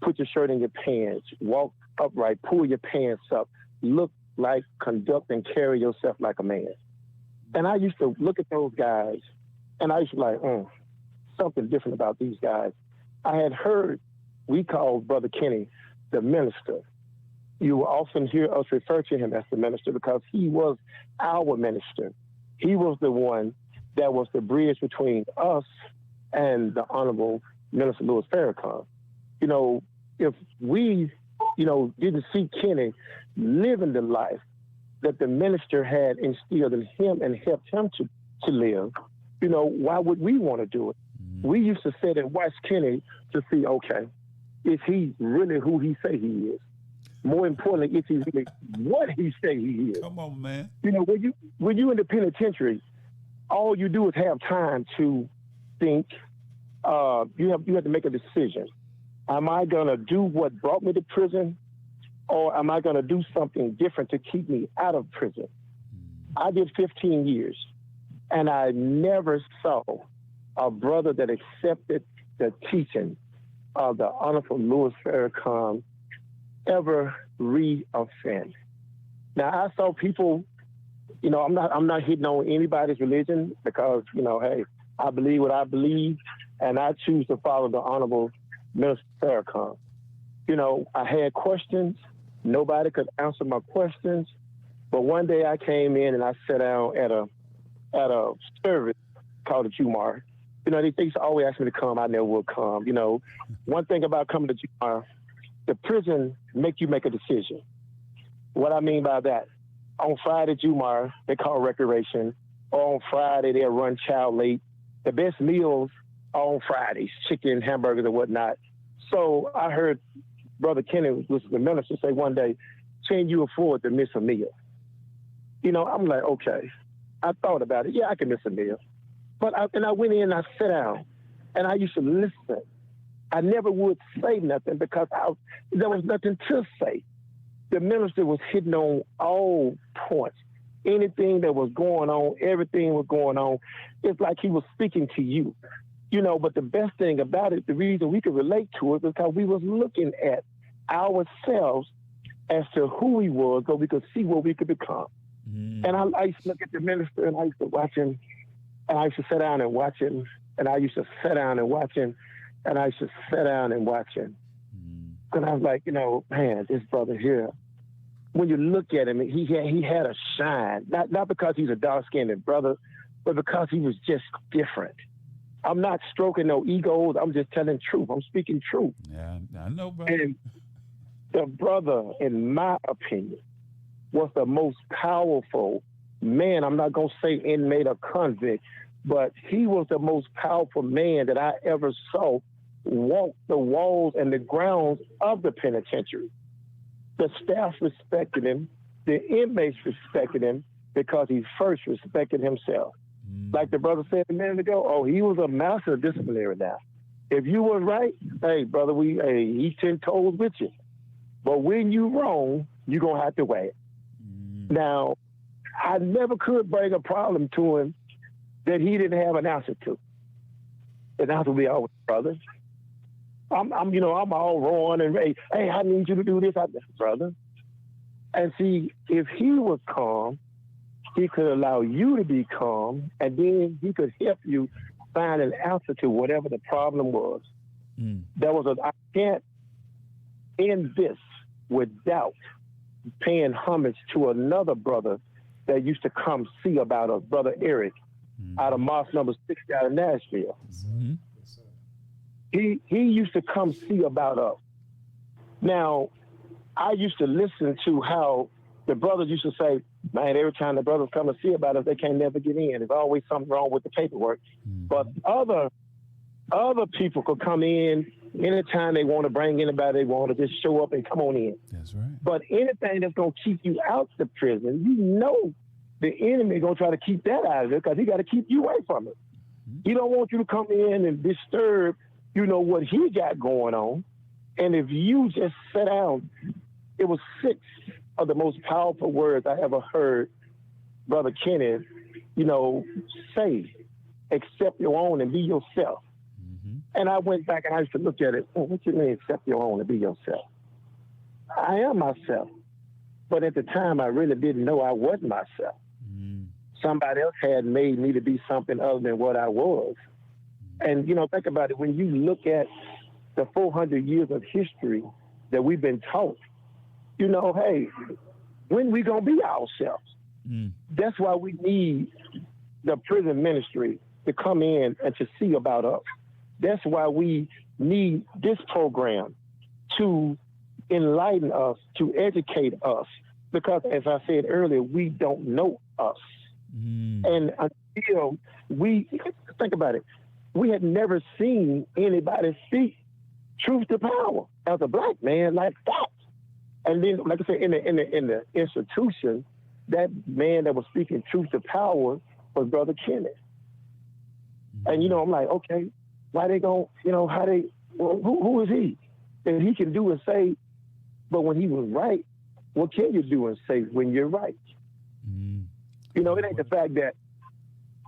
H: Put your shirt in your pants, walk upright, pull your pants up, look like, conduct and carry yourself like a man. And I used to look at those guys, and I used to be like, something different about these guys. I had heard, we called Brother Kenny the minister. You will often hear us refer to him as the minister because he was our minister. He was the one that was the bridge between us and the Honorable Minister Louis Farrakhan. You know, if we, didn't see Kenny living the life that the minister had instilled in him and helped him to live, why would we want to do it? We used to sit and watch Kenny to see, okay, is he really who he say he is? More importantly, is he really what he say he is?
C: Come on, man.
H: When you in the penitentiary, all you do is have time to think. You have to make a decision. Am I gonna do what brought me to prison, or am I gonna do something different to keep me out of prison? I did 15 years, and I never saw a brother that accepted the teaching of the Honorable Louis Farrakhan ever re-offend. Now, I saw people, I'm not hitting on anybody's religion because, hey, I believe what I believe, and I choose to follow the Honorable Minister Farrakhan. I had questions. Nobody could answer my questions. But one day I came in and I sat down at a service called the Jumar. They used to always ask me to come. I never would come. One thing about coming to Jumar, the prison make you make a decision. What I mean by that, on Friday, Jumar, they call recreation, or on Friday, they'll run child late. The best meals are on Fridays, chicken, hamburgers, and whatnot. So I heard Brother Kenny, was the minister, say one day, can you afford to miss a meal? I'm like, okay. I thought about it. Yeah, I can miss a meal. But I went in and I sat down, and I used to listen. I never would say nothing because there was nothing to say. the minister was hitting on all points. Anything that was going on, everything was going on. It's like he was speaking to you, but the best thing about it, the reason we could relate to it, is because we was looking at ourselves as to who he was, so we could see what we could become. And I used to look at the minister, and I used to watch him, and I used to sit down and watch him, and I used to sit down and watch him, and I used to sit down and watch him. And I was like, man, this brother here, when you look at him, he had a shine, not because he's a dark-skinned brother, but because he was just different. I'm not stroking no egos. I'm just telling truth. I'm speaking truth.
C: Yeah, I know, bro.
H: And the brother, in my opinion, was the most powerful man. I'm not going to say inmate or convict, but he was the most powerful man that I ever saw walk the walls and the grounds of the penitentiary. The staff respected him. The inmates respected him because he first respected himself. Like the brother said a minute ago, he was a master of disciplinary now. If you was right, hey, brother, he 10 toes with you. But when you wrong, you're going to have to weigh it. Now, I never could bring a problem to him that he didn't have an answer to. And that's what we always, brother. I'm all wrong and hey, I need you to do this, brother. And see, if he was calm, he could allow you to be calm, and then he could help you find an answer to whatever the problem was. I can't end this without paying homage to another brother that used to come see about us, Brother Eric, out of Mosque number 6 out of Nashville. He used to come see about us. Now, I used to listen to how the brothers used to say, man, every time the brothers come to see about us, they can't never get in. There's always something wrong with the paperwork. But other people could come in anytime they want to bring anybody they want to just show up and come on in.
C: That's right.
H: But anything that's going to keep you out the prison, the enemy is going to try to keep that out of it because he got to keep you away from it. He don't want you to come in and disturb, what he got going on. And if you just sit down, it was 6 of the most powerful words I ever heard Brother Kenneth, say, accept your own and be yourself. And I went back and I used to look at it. What you mean accept your own and be yourself? I am myself. But at the time, I really didn't know I wasn't myself. Somebody else had made me to be something other than what I was. And, think about it. When you look at the 400 years of history that we've been taught, hey, when we going to be ourselves? That's why we need the prison ministry to come in and to see about us. That's why we need this program to enlighten us, to educate us, because as I said earlier, we don't know us. And until we, think about it, we had never seen anybody speak truth to power as a black man like that. And then, like I said, in the institution, that man that was speaking truth to power was Brother Kenneth. And, I'm like, okay, why they going, who is he? And he can do and say, but when he was right, what can you do and say when you're right? It ain't the fact that,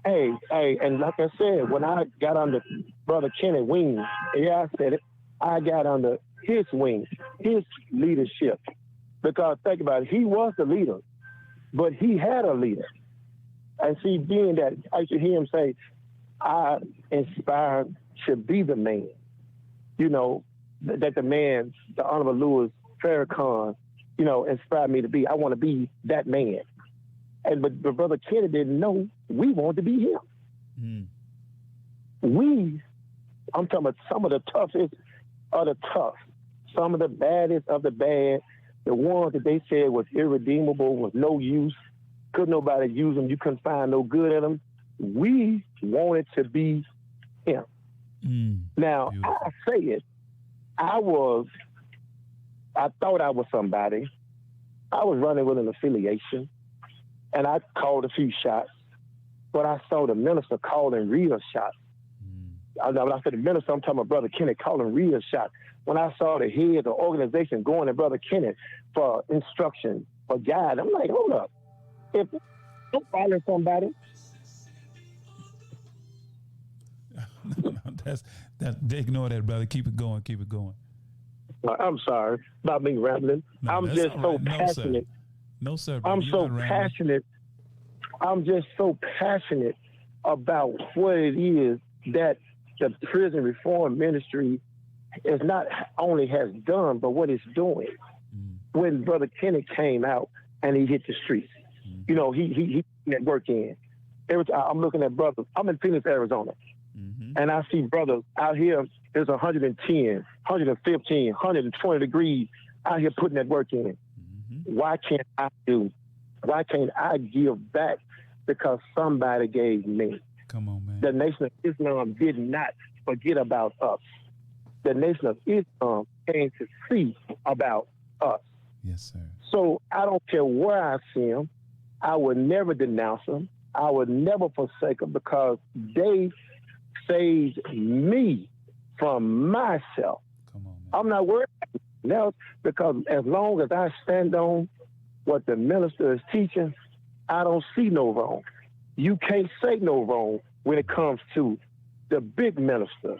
H: hey, and like I said, when I got under Brother Kenneth wing, I said it, I got under his wing, his leadership. Because think about it, he was the leader, but he had a leader. And see, being that, I used to hear him say, I inspired to be the man. That the man, the Honorable Louis Farrakhan, inspired me to be. I want to be that man. But Brother Kennedy didn't know we wanted to be him. I'm talking about some of the toughest of the tough, some of the baddest of the bad, the ones that they said was irredeemable, was no use, couldn't nobody use them, you couldn't find no good in them. We wanted to be him. Now, beautiful. I say it, I thought I was somebody. I was running with an affiliation, and I called a few shots, but I saw the minister calling real shots. When I said the minister, I'm talking about Brother Kenneth calling real shots. when I saw the head of the organization going to Brother Kenneth for instruction, for guide. I'm like, hold up. If I'm following somebody,
C: No, they ignore that, brother. Keep it going. Keep it going.
H: I'm sorry about me rambling.
C: No,
H: I'm
C: that's
H: just
C: all
H: so
C: right.
H: passionate.
C: No, sir. Brother.
H: I'm
C: You're
H: so
C: not rambling.
H: passionate. I'm just so passionate about what it is that the prison reform ministry is not only has done, but what it's doing. When Brother Kenneth came out and he hit the streets, you know, he put that work in. Every time I'm looking at brothers, I'm in Phoenix, Arizona, and I see brothers out here. There's 110, 115, 120 degrees out here putting that work in. Why can't I give back? Because somebody gave me.
C: Come on, man.
H: The Nation of Islam did not forget about us. The Nation of Islam came to see about us.
C: Yes, sir.
H: So I don't care where I see them. I would never denounce them. I would never forsake them because they saved me from myself.
C: Come on, man.
H: I'm not worried about anything else because as long as I stand on what the minister is teaching, I don't see no wrong. You can't say no wrong when it comes to the big minister.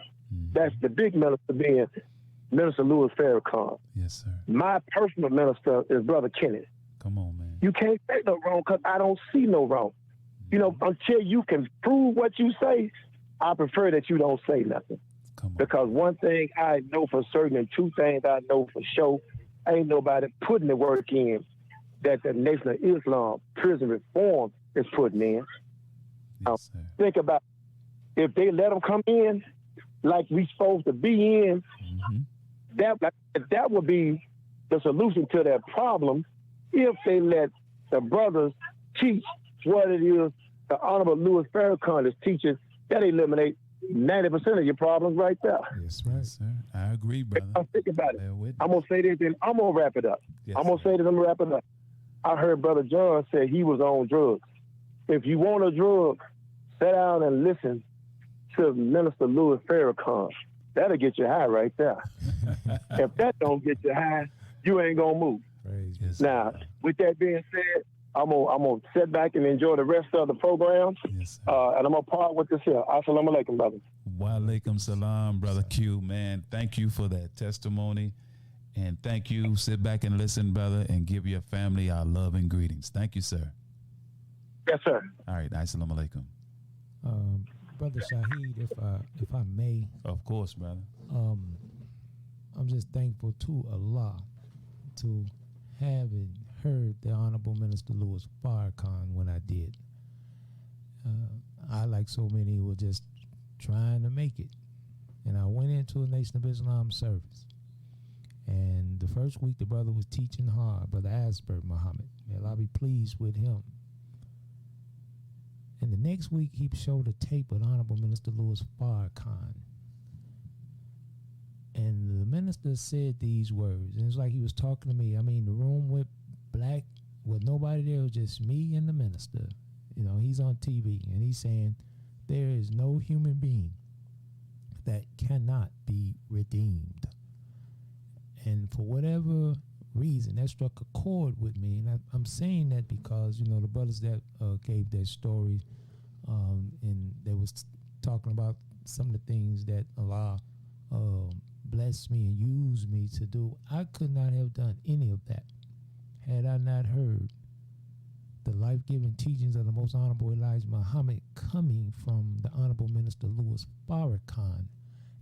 H: That's the big minister being Minister Louis Farrakhan.
C: Yes, sir.
H: My personal minister is Brother Kenneth.
C: Come on, man.
H: You can't say no wrong because I don't see no wrong. You know, until you can prove what you say, I prefer that you don't say nothing.
C: Come on.
H: Because one thing I know for certain and two things I know for sure, ain't nobody putting the work in that the Nation of Islam prison reform is putting in.
C: Yes, sir.
H: Think about if they let them come in like we supposed to be in, that would be the solution to that problem if they let the brothers teach what it is the Honorable Louis Farrakhan is teaching. That eliminate 90% of your problems right there.
C: Yes, right, sir. I agree, brother.
H: Think about it.
C: Bear with
H: I'm
C: me.
H: going to say this and I'm going to wrap it up.
C: Yes,
H: I'm going to say this and I'm going to wrap it up. I heard Brother John say he was on drugs. If you want a drug, sit down and listen to Minister Louis Farrakhan. That'll get you high right there. If that don't get you high, you ain't going to move.
C: Yes,
H: Now, with that being said, I'm gonna sit back and enjoy the rest of the program,
C: yes,
H: and I'm gonna part with this here. Assalamu alaikum, brother.
C: Wa alaikum salam, brother Q. Man, thank you for that testimony, and thank you. Sit back and listen, brother, and give your family our love and greetings. Thank you, sir.
H: Yes, sir.
C: All right, assalamu alaikum.
D: Brother Shaheed, if I may,
C: Of course, brother.
D: I'm just thankful to Allah to having heard the Honorable Minister Louis Farrakhan when I did. I, like so many, were just trying to make it. And I went into a Nation of Islam service. And the first week, the brother was teaching hard, Brother Asbert Muhammad. May Allah be pleased with him. And the next week, he showed a tape with Honorable Minister Louis Farrakhan. And the minister said these words. And it's like he was talking to me. I mean, the room went black with nobody there. It was just me and the minister. You know, he's on TV. And he's saying, there is no human being that cannot be redeemed. And for whatever reason, that struck a chord with me. And I'm saying that because, you know, the brothers that gave that story, and they was talking about some of the things that Allah blessed me and used me to do. I could not have done any of that had I not heard the life-giving teachings of the Most Honorable Elijah Muhammad coming from the Honorable Minister Louis Farrakhan.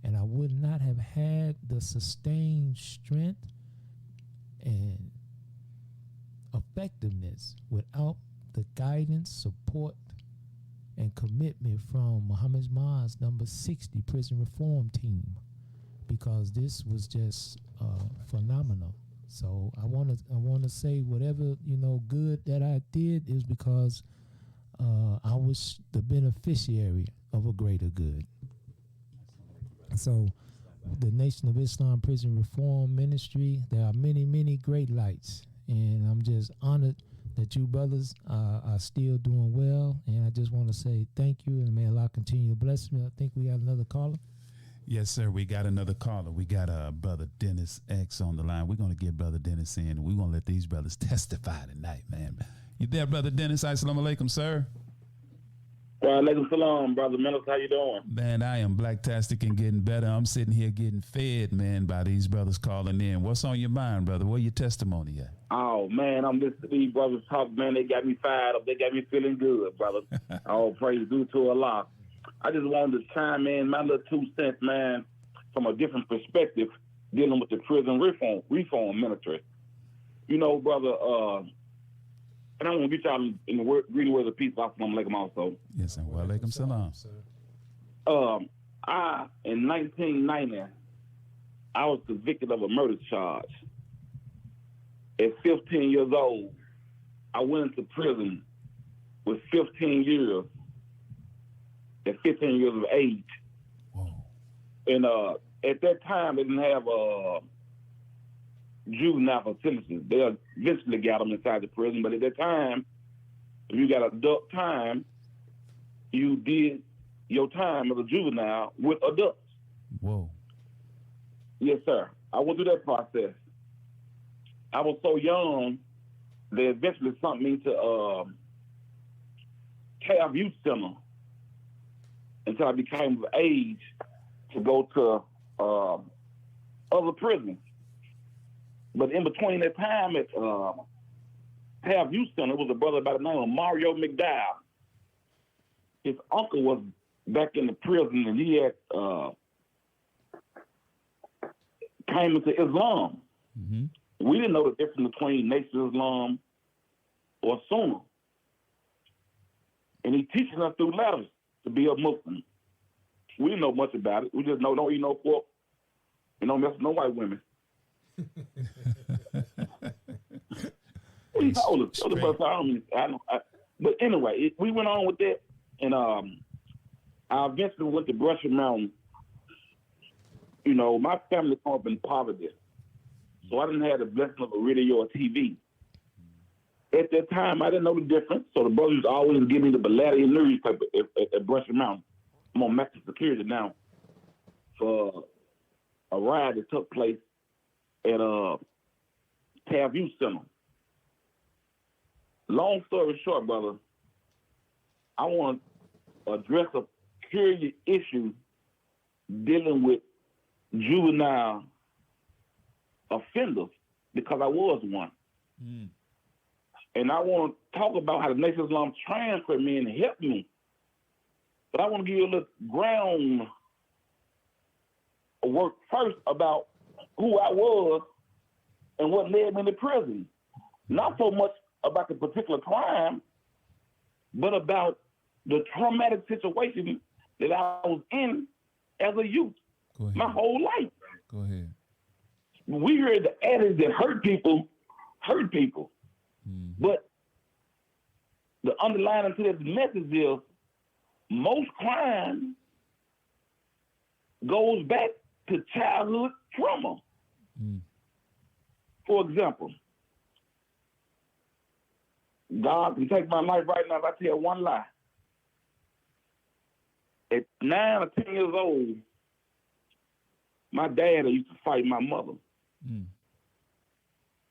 D: And I would not have had the sustained strength and effectiveness without the guidance, support, and commitment from Muhammad's Ma's number 60 prison reform team, because this was just phenomenal. So I want to say whatever, you know, good that I did is because I was the beneficiary of a greater good. So the Nation of Islam Prison Reform Ministry, there are many, many great lights, and I'm just honored that you brothers are still doing well. And I just want to say thank you, and may Allah continue to bless me. I think we got another caller.
C: Yes, sir. We got another caller. We got brother Dennis X on the line. We're gonna get brother Dennis in. We're gonna let these brothers testify tonight, man. You there, brother Dennis? Assalamu alaikum, sir.
I: Wa alaikum salam, brother Menace. How you doing?
C: Man, I am blacktastic and getting better. I'm sitting here getting fed, man, by these brothers calling in. What's on your mind, brother? Where your testimony at?
I: Oh man, I'm listening to these brothers talk, man. They got me fired up. They got me feeling good, brother. All praise due to Allah. I just wanted to chime in my little 2 cents, man, from a different perspective, dealing with the prison reform ministry. You know, brother, and I want to get y'all in the greeting words of peace. Assalamu alaikum also.
C: Yes, and wa alaikum salam.
I: In 1990, I was convicted of a murder charge. At 15 years old, I went into prison with 15 years. At 15 years of age.
C: Whoa.
I: And at that time, they didn't have juvenile facilities. They eventually got them inside the prison, but at that time, if you got adult time, you did your time as a juvenile with adults.
C: Whoa.
I: Yes, sir. I went through that process. I was so young, they eventually sent me to Calf Youth Center until I became of age to go to other prisons. But in between that time at Calf Youth Center, was a brother by the name of Mario McDowell. His uncle was back in the prison, and he had came into Islam.
C: Mm-hmm.
I: We didn't know the difference between Nation Islam or Sunnah. And he's teaching us through letters to be a Muslim. We didn't know much about it. We just know don't eat no pork and don't mess with no white women. He told us. But anyway, we went on with that, and I eventually went to Brushy Mountain. You know, my family grew up in poverty, so I didn't have the blessing of a radio or TV. At that time, I didn't know the difference, so the brothers always give me the Baladi newspaper at Brushy Mountain. I'm on maximum security now for a ride that took place at Calf Youth Center. Long story short, brother, I want to address a curious issue dealing with juvenile offenders because I was one. Mm. And I want to talk about how the Nation of Islam transferred me and helped me. But I want to give you a little ground work first about who I was and what led me to prison. Not so much about the particular crime, but about the traumatic situation that I was in as a youth my whole life.
C: Go ahead.
I: We hear the adage that hurt people. Mm-hmm. But the underlying to this message is most crime goes back to childhood trauma. Mm. For example, God can take my life right now if I tell one lie. At 9 or 10 years old, my dad used to fight my mother. Mm.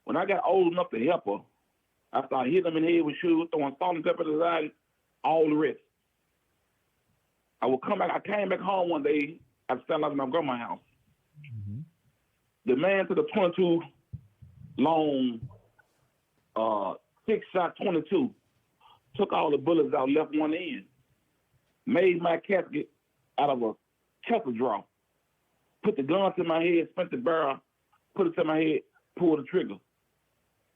I: When I got old enough to help her, I started hitting him in the head with shoes, throwing salt and pepper at his eye, all the rest. I would come back. I came back home one day. I fell out of my grandma's house. Mm-hmm. The man took a 22 long, 6-shot 22, took all the bullets out, left one in, made my casket out of a kettle drawer, put the gun to my head, spent the barrel, put it to my head, pulled the trigger.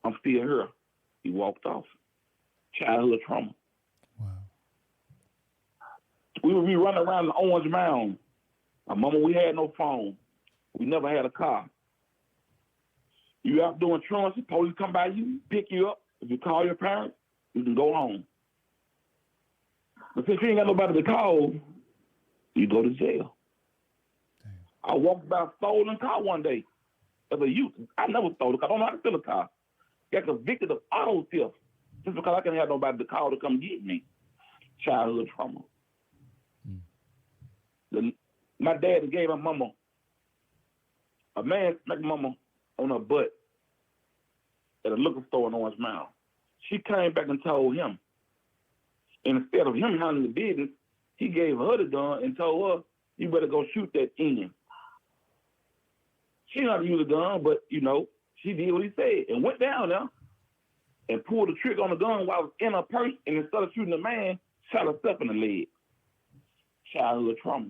I: I'm still here. He walked off. Childhood trauma.
C: Wow.
I: We would be running around the Orange Mound. My mama, we had no phone. We never had a car. You out doing truants, the police come by you, pick you up. If you call your parents, you can go home. But since you ain't got nobody to call, you go to jail. Damn. I walked by a stolen car one day as a youth. I never stole a car. I don't know how to steal a car. Got convicted of auto theft just because I couldn't have nobody to call to come get me. Childhood trauma. Mm. my dad gave my mama, a man smacked mama on her butt at a liquor store in Orange Mound. She came back and told him. And instead of him handling the business, he gave her the gun and told her, you better go shoot that Indian. She didn't know how to use a gun, but, you know, she did what he said and went down there and pulled the trigger on the gun while it was in her purse, and instead of shooting the man, shot herself in the leg. Childhood trauma.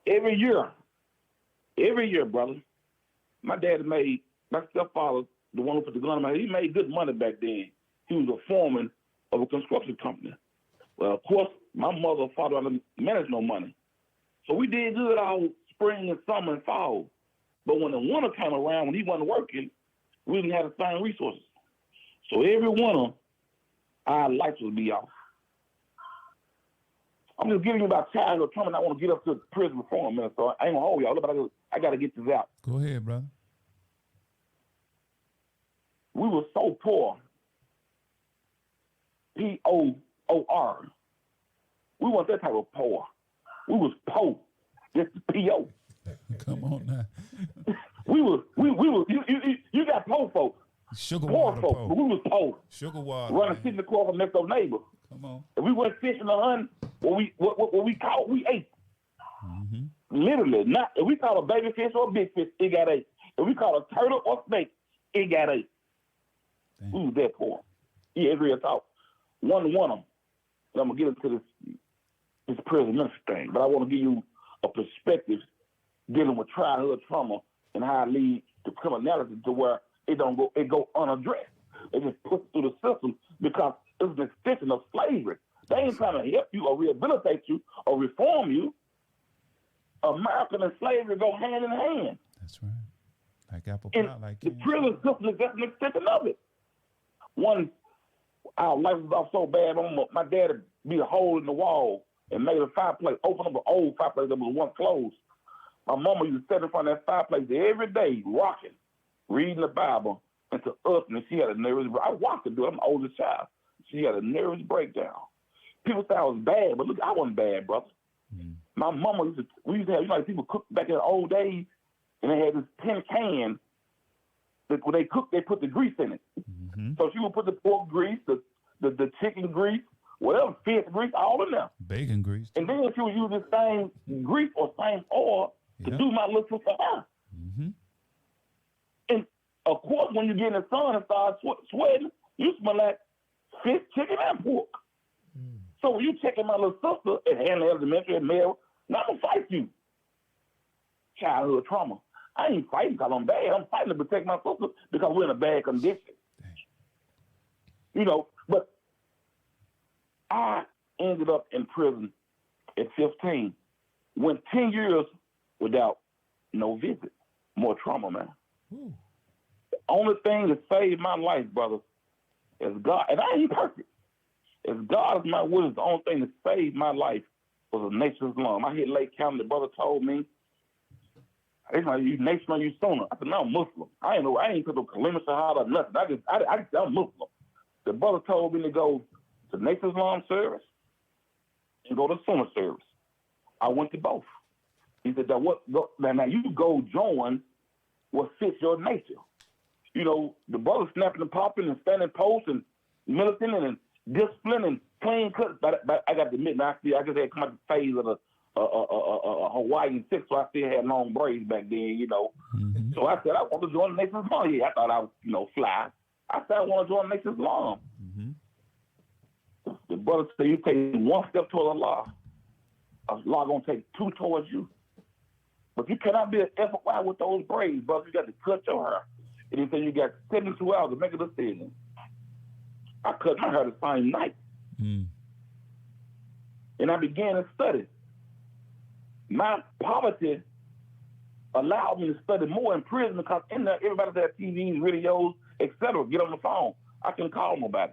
I: Every year, brother, my dad made, my stepfather, the one who put the gun in my head, he made good money back then. He was a foreman of a construction company. Well, of course, my mother and father didn't manage no money. So we did good all spring and summer and fall. But when the winter came around, when he wasn't working, we didn't have the same resources. So every winter, our lights would be off. I'm just giving you about childhood trauma, and I want to get up to prison reform, man. So I ain't gonna hold y'all, but I got to get this out.
C: Go ahead, brother.
I: We were so poor. P-O-O-R. We weren't that type of poor. We was poor. Just P-O.
C: Come on now.
I: We was you got poor folks.
C: Sugar
I: Poor
C: water
I: folks,
C: po.
I: but we was poor.
C: Sugar water.
I: Running
C: man.
I: sit in the car from next door neighbor.
C: Come on.
I: If we went fishing or hunting, what we caught, we ate.
C: Mm-hmm.
I: Literally, not if we caught a baby fish or a big fish, it got ate. If we caught a turtle or snake, it got ate.
C: Damn.
I: We was that poor. Yeah, it's real talk. One of them. I'm gonna get into this prison ministry thing, but I want to give you a perspective dealing with childhood trauma and how it leads to criminality to where it go unaddressed. It just puts through the system because it's an extension of slavery. They ain't trying to help you or rehabilitate you or reform you. American and slavery go hand in hand.
C: That's right. Like apple
I: And
C: pie, like
I: the
C: candy.
I: prison system is just an extension of it. Our life was off so bad, my dad would be a hole in the wall and made a fireplace, open up an old fireplace that was once closed. My mama used to sit in front of that fireplace every day, rocking, reading the Bible, and to us, and she had a nervous breakdown. I watched her do it. I'm the oldest child. She had a nervous breakdown. People say I was bad, but look, I wasn't bad, brother.
C: Mm.
I: My mama we used to have, like people cooked back in the old days, and they had this tin can that when they cooked, they put the grease in it.
C: Mm-hmm.
I: So she would put the pork grease, the chicken grease, whatever, fish grease, all in there.
C: Bacon grease.
I: And then she would use the same grease or same oil to do my little sister hair.
C: Mm-hmm.
I: And of course, when you get in the sun and start sweating, you smell like fish, chicken, and pork. Mm. So when you checking my little sister at Hannah Elementary and Mary, not gonna fight you. Childhood trauma. I ain't fighting because I'm bad. I'm fighting to protect my sister because we're in a bad condition.
C: Dang.
I: You know, but I ended up in prison at 15. Went 10 years without no visit. More trauma, man.
C: Ooh.
I: The only thing that saved my life, brother, is God. And I ain't perfect. As God is my witness, the only thing that saved my life was a Nation Islam. I hit Lake County. The brother told me, "It's like you Nation on you sooner." I said, "No, I'm Muslim. I ain't put no Kalima Shahada or nothing. I'm Muslim." The brother told me to go to Nation Islam service and go to Sunnah service. I went to both. He said, now you go join what fits your nature. You know, the brother snapping and popping and standing post and militant and discipline and clean cut. But I got to admit, I just had come out the phase of a Hawaiian six, so I still had long braids back then, you know. Mm-hmm. So I said, I want to join the Nation Islam. Yeah, I thought I was, fly. I said, I want to join the Nation Islam. Mm-hmm. The brother said, you take one step toward Allah. Allah going to take two towards you. But you cannot be an FY with those braids, brother. You got to cut your hair. And he said, you got 72 hours to make a decision. I cut my hair the same night. Mm. And I began to study. My poverty allowed me to study more in prison because in there, everybody's had TVs, radios, etc. Get on the phone. I couldn't call nobody.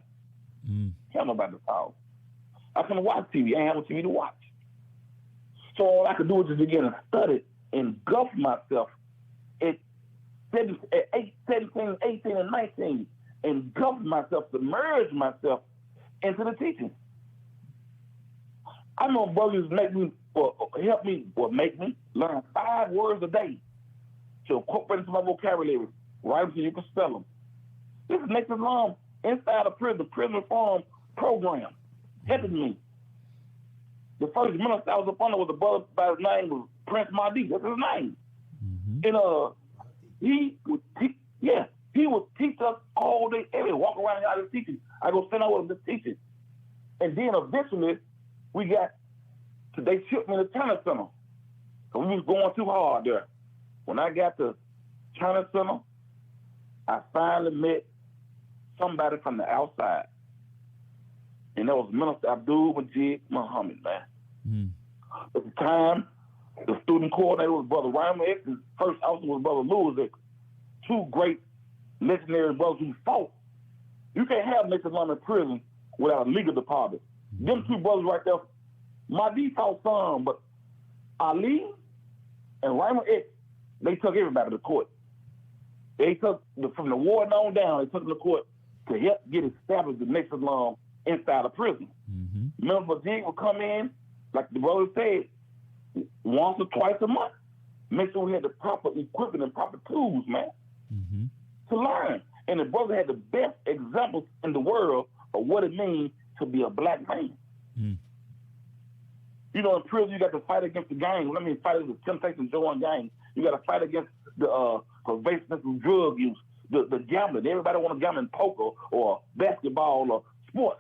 I: Have nobody to call. I couldn't watch TV. I ain't have no TV to watch. So all I could do was just begin to study, engulf myself at 17, 18, and 19, engulf myself, submerge myself into the teaching. I know brothers make me make me learn 5 words a day to incorporate into my vocabulary, write them so you can spell them. This is Nathan Long inside the prison reform program, helping me. The first minister I was up under was a brother by his name was Prince Mahdi. That's his name. And he would teach us all day, every day, walk around and out just teaching. I go stand out with him just teaching. And then eventually they shipped me to Turner Center. So we was going too hard there. When I got to Turner Center, I finally met somebody from the outside. And that was Minister Abdul Majid Muhammad, man. At the time, the student coordinator was Brother Ryman X, and first officer was Brother Lewis X. 2 great legendary brothers who fought. You can't have Nathan Lum in prison without a legal department. Them 2 brothers right there, Mahdi fought some, but Ali and Ryman X, they took everybody to court. They took, from the warden on down, they took them to court to help get established the Nathan Lum inside of prison. Remember, Jig would come in, like the brother said, once or twice a month. Make sure we had the proper equipment and proper tools, man, to learn. And the brother had the best examples in the world of what it means to be a black man. You know, in prison, you got to fight against the gang. I mean, fight against the temptation to join gangs. You got to fight against the pervasiveness of drug use, the gambling. Everybody want to gamble in poker or basketball or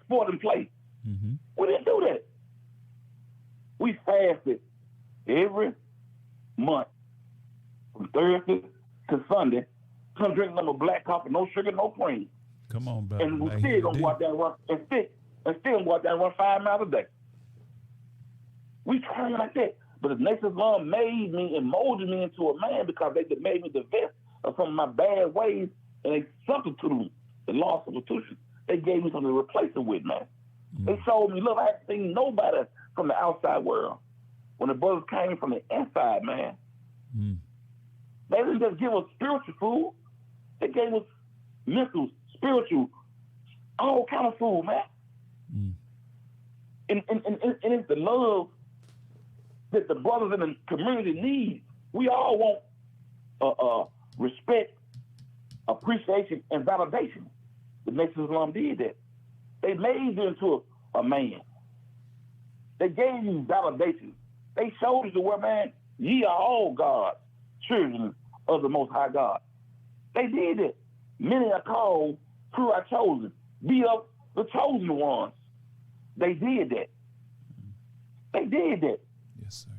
I: sport and play. We didn't do that. We fasted every month from Thursday to Sunday. Come drink number black coffee, no sugar, no cream.
C: Come on, brother.
I: And we still gonna go out there and run still go out there and run 5 miles a day. We trying like that. But the Nation's Love made me and molded me into a man because they made me divest of some of my bad ways, and they substituted me, the law substitution. They gave me something to replace it with, man. They showed me, look, I haven't seen nobody from the outside world. When the brothers came from the inside, man, they didn't just give us spiritual food. They gave us mental, spiritual, all kind of food, man. And it's the love that the brothers in the community need. We all want respect, appreciation, and validation. The Nation of Islam did that. They made you into a man. They gave you validation. They showed you the word, man, ye are all God's children of the Most High God. They did it. Many are called, few are chosen. Be of the chosen ones. They did that. They did that.
C: Yes, sir.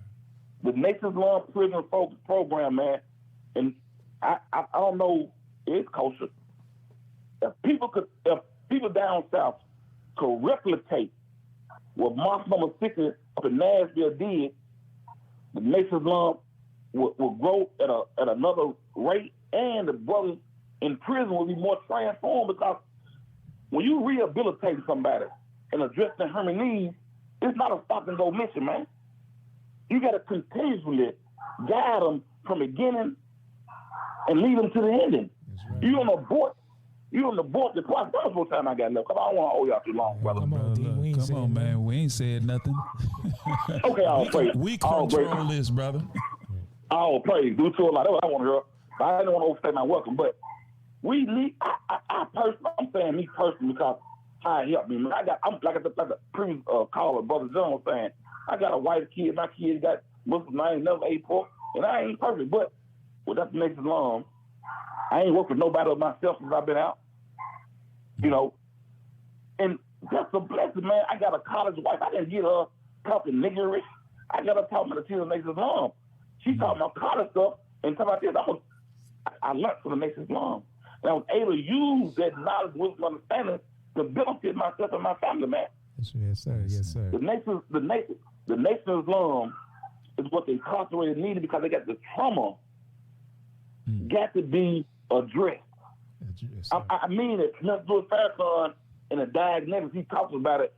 I: The Nation's Long Prison Program, man, and I don't know its culture. If people down south could replicate what March number 60 up in Nashville did, the Nation's Long will grow at another rate, and the brothers in prison will be more transformed, because when you rehabilitate somebody and address their human needs, it's not a stop and go mission, man. You got to continually guide them from the beginning and lead them to the ending. Right. You don't abort the process. That's what time I got left, because I don't want to hold y'all too long, brother.
C: Come on, man. We ain't said nothing.
I: Okay, all praise.
C: We control this, brother.
I: All praise. Do to a lot. That's what I want to hear. But I didn't want to overstay my welcome. But we need, I personally, I'm saying me personally, because how it helped me. Man, I'm like the previous caller, Brother John was saying, I got a wife, kid. My kid got Muslim. I ain't never ate pork, and I ain't perfect. But that makes it long. I ain't worked with nobody but myself since I've been out. You know, and that's a blessing, man. I got a college wife. I didn't get her talking niggerish. I got her talking to the Nation's Mom. She talking about college stuff and talking about this. I learned from the Nation's Mom. And I was able to use that knowledge, wisdom, understanding to benefit myself and my family, man.
D: Yes, sir. Yes, sir.
I: The Nation's Islam is what the incarcerated needed, because they got the trauma got to be addressed. Yes, I mean it. Let's do Farrakhan in the diagnosis. He talks about it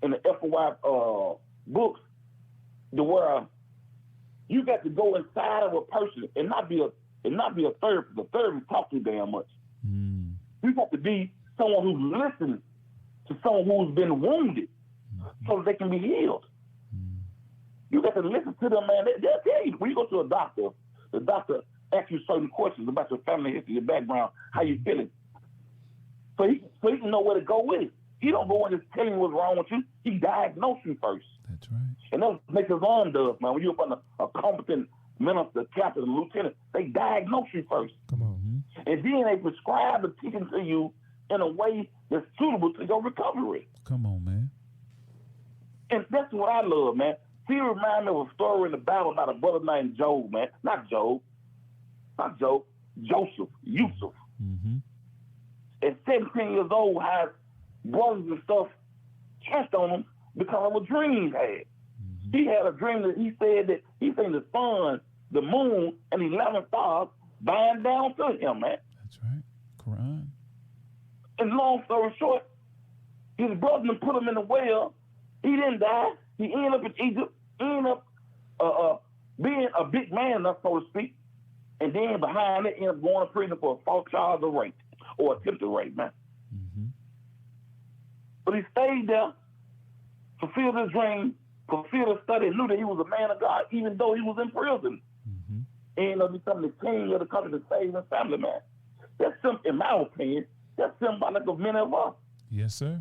I: in the FOI books, the where you got to go inside of a person and not be a therapist. The therapist talk too damn much. You got to be someone who's listening to someone who's been wounded, so that they can be healed. You got to listen to them, man. They'll tell you. When you go to a doctor, the doctor asks you certain questions about your family history, your background, how you feeling. So he can know where to go with it. He don't go in just telling you what's wrong with you. He diagnoses you first.
C: That's right.
I: And that's what makes his arm does, man. When you're up on a competent minister, captain, and lieutenant, they diagnose you first.
D: Come on.
I: And then they prescribe the teaching to you in a way that's suitable to your recovery.
C: Come on, man.
I: And that's what I love, man. See, it reminds me of a story in the Bible about a brother named Job, man. Joseph, Yusuf.
C: Mm-hmm.
I: At 17 years old, has brothers and stuff test on him because of a dream he had.
C: Mm-hmm.
I: He had a dream that he said that he seen the sun, the moon, and 11 stars bowing down to him, man.
C: That's right. Quran.
I: And long story short, his brother put him in the well. He didn't die. He ended up in Egypt, ended up being a big man enough, so to speak. And then behind it, ended up going to prison for a false charge of rape or attempted rape, man.
C: Mm-hmm.
I: But he stayed there, fulfilled his dream, fulfilled his study, knew that he was a man of God, even though he was in prison.
C: Mm-hmm.
I: And ended up becoming the king of the country to save his family, man. That's in my opinion, that's symbolic of many of us.
C: Yes, sir.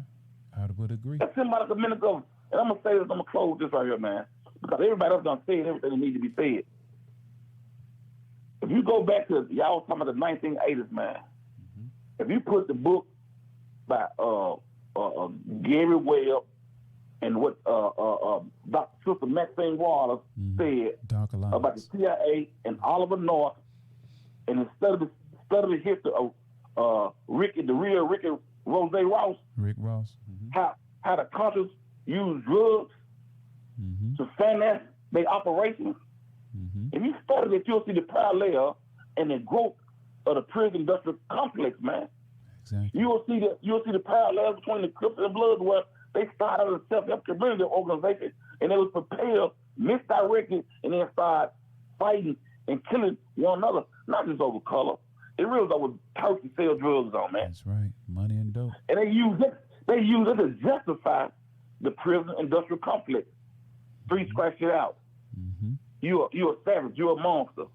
C: I would agree.
I: That's symbolic of many of us. And I'm going to say this, I'm going to close this right here, man, because everybody else done said everything that needs to be said. If you go back to, y'all was talking about the 1980s, man.
C: Mm-hmm.
I: If you put the book by Gary Webb and what Dr. Sister Maxine Waters said about the CIA and Oliver North, and instead of the history of the real Ricky Ross,
C: Rick Ross,
I: how the countries use drugs to finance their operations. If you study it, you'll see the parallel and the growth of the prison industrial complex, man.
C: Exactly.
I: You'll see the parallels between the Crips and Bloods, where they started as a self-help community organization and they was prepared, misdirected, and then started fighting and killing one another, not just over color. It really was over turf to sell drugs on, man.
C: That's right. Money and dope.
I: And they use it to justify the prison industrial complex. Three scratch it out.
C: Mm-hmm.
I: You're a savage. You're a monster.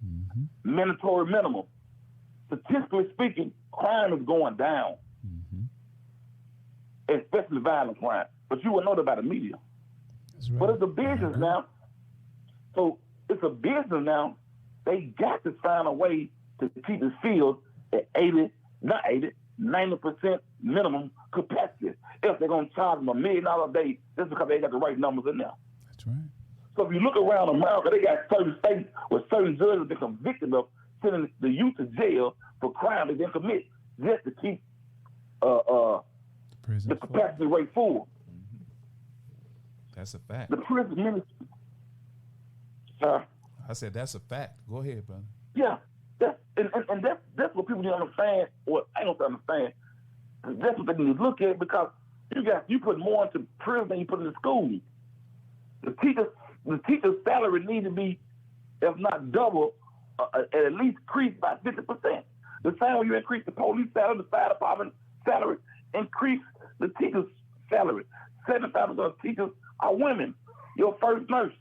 C: Mm-hmm.
I: Mandatory minimum. Statistically speaking, crime is going down, especially violent crime. But you will know that by the media.
C: That's right.
I: But it's a business now. So it's a business now. They got to find a way to keep the field at 90% minimum capacity. If they're going to charge them $1 million a day, just because they got the right numbers in there.
C: That's right.
I: So if you look around America, they got certain states where certain judges have been convicted of sending the youth to jail for crime they didn't commit just to keep the capacity rate full.
C: That's a fact.
I: The prison ministry.
C: I said that's a fact. Go ahead, brother.
I: Yeah, that's what people need to understand. Well, I don't understand. That's what they need to look at, because you put more into prison than you put into school. The teacher's salary needs to be, if not double, at least increased by 50%. The same way you increase the police salary, the fire department salary, increase the teacher's salary. 75% of teachers are women. Your first nurse.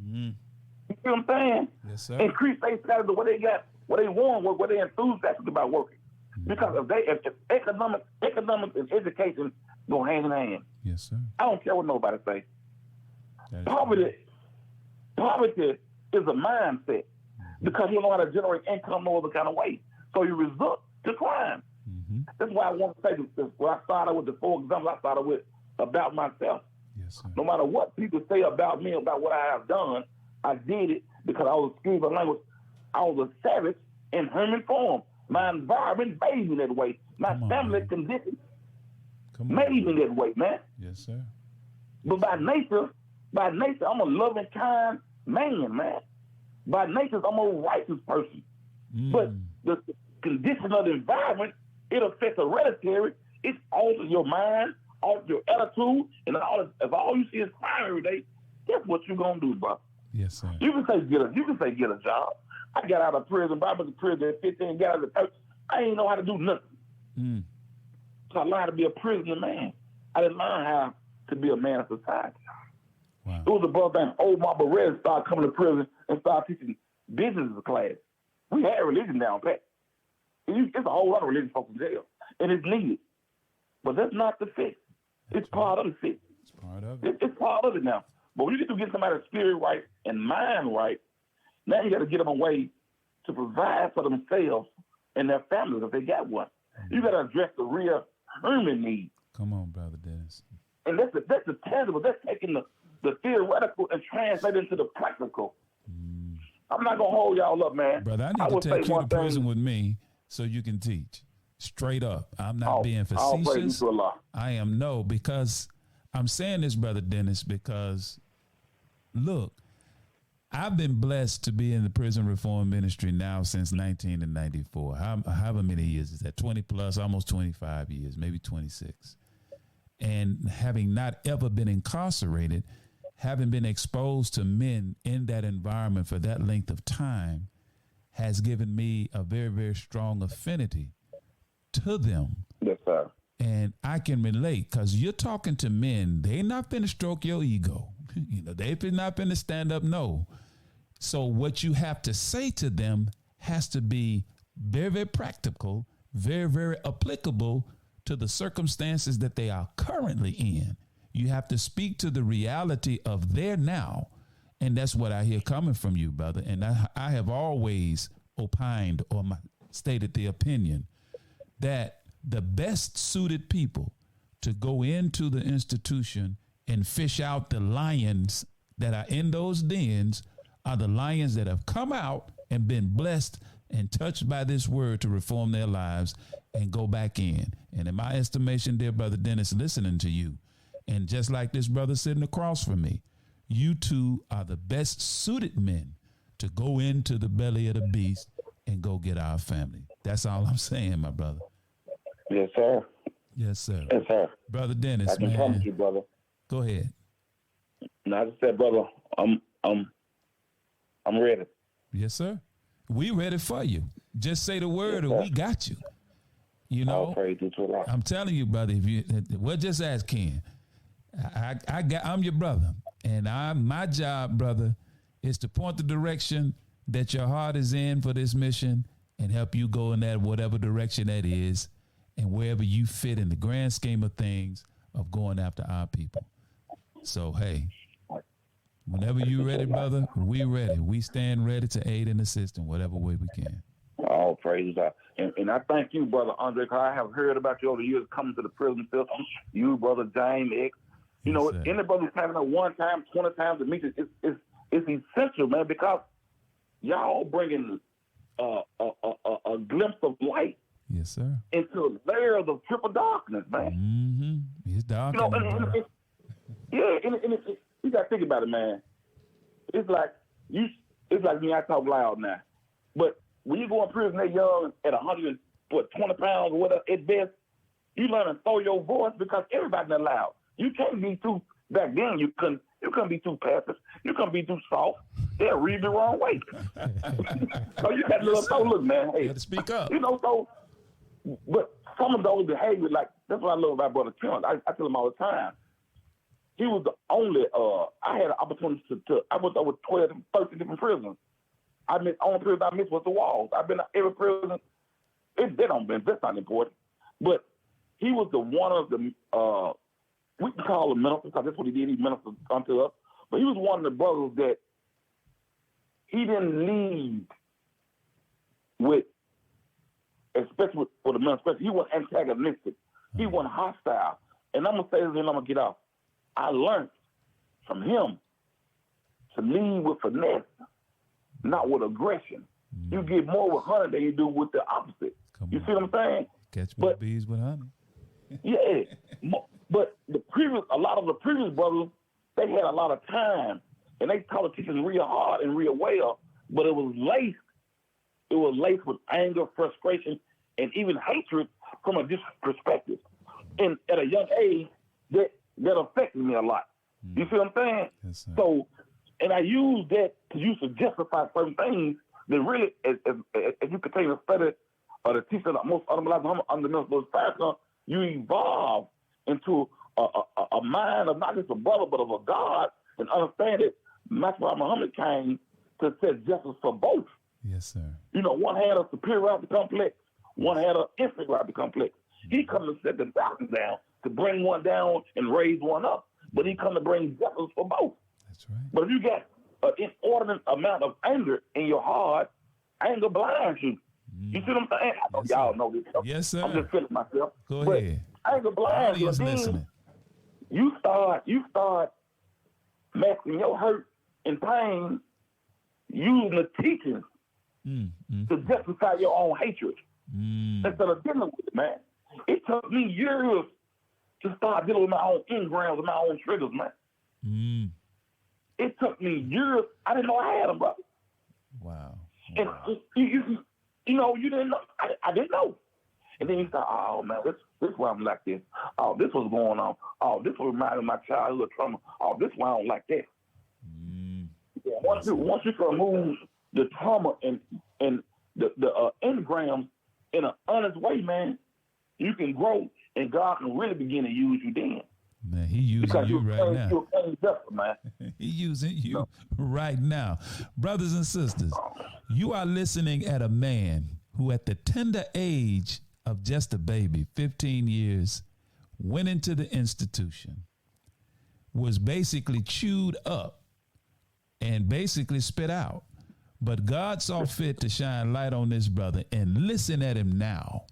C: Mm-hmm.
I: You see what I'm saying?
C: Yes, sir.
I: Increase their salary to what they got, what they want, what they enthusiastic about working.
C: Mm-hmm.
I: Because if economics and education go hand in hand.
C: Yes, sir.
I: I don't care what nobody say. Poverty is a mindset, because you don't know how to generate income no other kind of way. So you resort to crime.
C: Mm-hmm.
I: That's why I want to say this. When I started with the 4 examples, I started with about myself.
C: Yes, sir.
I: No matter what people say about me, about what I have done, I did it because I was excused my language. I was a savage in human form. My environment made me that way. My family conditions made me that way, man.
C: Yes, sir.
I: But by nature, I'm a loving, kind man. By nature, I'm a righteous person. But the condition of the environment, it affects hereditary. It alters your mind, alters your attitude, and if all you see is crime every day, guess what you're gonna do, bro?
C: Yes, sir.
I: You can say get a job. I got out of prison. I was in prison at 15, got out of the church. I didn't know how to do nothing. So I learned how to be a prisoner man. I didn't learn how to be a man of society.
C: Wow.
I: It was a brother named Omar Barrett started coming to prison and started teaching business class. We had religion down pat. It's a whole lot of religious folks in jail, and it's needed. But that's not the fix. It's part of the fix.
C: It's part of it.
I: It's part of it now. But when you get to get somebody's spirit right and mind right, now you got to get them a way to provide for themselves and their families if they got one. You got to address the real human need.
C: Come on, Brother Dennis.
I: And that's the tangible. That's taking the theoretical and translating into the practical. I'm not going to hold y'all up, man.
C: Brother, I need to take you to prison with me so you can teach. Straight up. I'm not being facetious. I am because I'm saying this, Brother Dennis, because look, I've been blessed to be in the prison reform ministry now since 1994. However many years is that? 20 plus, almost 25 years, maybe 26. And having not ever been incarcerated, having been exposed to men in that environment for that length of time has given me a very, very strong affinity to them.
I: Yes, sir.
C: And I can relate because you're talking to men. They not finna stroke your ego. They not finna stand up. No. So what you have to say to them has to be very, very practical, very, very applicable to the circumstances that they are currently in. You have to speak to the reality of their now. And that's what I hear coming from you, brother. And I have always opined or stated the opinion that the best suited people to go into the institution and fish out the lions that are in those dens are the lions that have come out and been blessed and touched by this word to reform their lives and go back in. And in my estimation, dear Brother Dennis, listening to you, and just like this brother sitting across from me, you two are the best suited men to go into the belly of the beast and go get our family. That's all I'm saying, my brother.
I: Yes, sir.
C: Yes, sir.
I: Yes, sir.
C: Brother Dennis,
I: I can promise you, brother.
C: Go ahead.
I: No, I just said, brother, I'm ready.
C: Yes, sir. We ready for you. Just say the word and we got you. You know, I'm telling you, brother, just ask Ken. I'm your brother, and my job, brother, is to point the direction that your heart is in for this mission and help you go in that whatever direction that is and wherever you fit in the grand scheme of things of going after our people. So, hey, whenever you ready, brother, we ready. We stand ready to aid and assist in whatever way we can.
I: All praise God. And I thank you, Brother Andre, because I have heard about you over the years coming to the prison system. You, Brother James X. You know, any brother having a 1 time, 20 times to meet you, it's essential, man, because y'all bringing a glimpse of light.
C: Yes, sir.
I: Into layers of triple darkness, man.
C: Mm-hmm. It's dark.
I: You know, you got to think about it, man. It's like me, I talk loud now. But when you go in prison, they're young at 120 pounds or whatever, at best, you learn to throw your voice because everybody's not loud. You can't be too, back then you couldn't be too passive. You couldn't be too soft. They'll read the wrong way. So you got to look, man. Hey,
C: you got to speak up.
I: You know, so, but some of those behaviors, like, that's what I love about Brother Tim. I tell him all the time. He was the only, I had an opportunity I went over 12, 13 different prisons. Only prison I missed was the walls. I've been to every prison. That's not important. But he was the one of the, we can call him minister because that's what he did. He ministered unto us. But he was one of the brothers that he didn't lead with, especially for the minister. He was antagonistic. He wasn't hostile. And I'm going to say this and I'm going to get off. I learned from him to lead with finesse, not with aggression. You get more with honey than you do with the opposite. You see what I'm saying?
C: Catch more bees with honey.
I: Yeah. But a lot of the previous brothers, they had a lot of time and they taught the teachers real hard and real well, but it was laced with anger, frustration, and even hatred from a different perspective. And at a young age, that affected me a lot. You see what I'm saying?
C: Yes, sir.
I: So, and I use that to justify certain things that really, as you continue to study or the teaching of most under Farrakhan, you evolve into a mind of not just a brother, but of a God and understand that Maxwell Muhammad came to set justice for both.
C: Yes, sir.
I: You know, one had a superiority complex, one had an inferiority complex. He come to set the balance down, to bring one down and raise one up, but he come to bring justice for both.
C: That's right.
I: But if you got an inordinate amount of anger in your heart, anger blinds you. You see what I'm saying? I know
C: Yes,
I: y'all
C: sir.
I: know this.
C: Yes, sir.
I: I'm just feeling myself.
C: Go
I: But
C: ahead.
I: anger blinds you.
C: Audience
I: Then
C: listening.
I: you start masking your hurt and pain using the teachings to justify your own hatred instead of dealing with it, man. It took me years to start dealing with my own engrams and my own triggers, man. It took me years. I didn't know I had them, brother.
C: Wow.
I: And you know, you didn't know. I didn't know. And then you start, oh man, this is why I'm like this. Oh, this was going on. Oh, this was reminding my childhood trauma. Oh, this is why I don't like that. Yeah, once you can remove the trauma and the engrams in an honest way, man, you can grow, and God can really begin to use you then.
C: Man, he using
I: Because
C: you right now.
I: You're a clean vessel, man.
C: He using you right now. Brothers and sisters, you are listening at a man who at the tender age of just a baby, 15 years, went into the institution, was basically chewed up and basically spit out. But God saw fit to shine light on this brother, and listen at him now.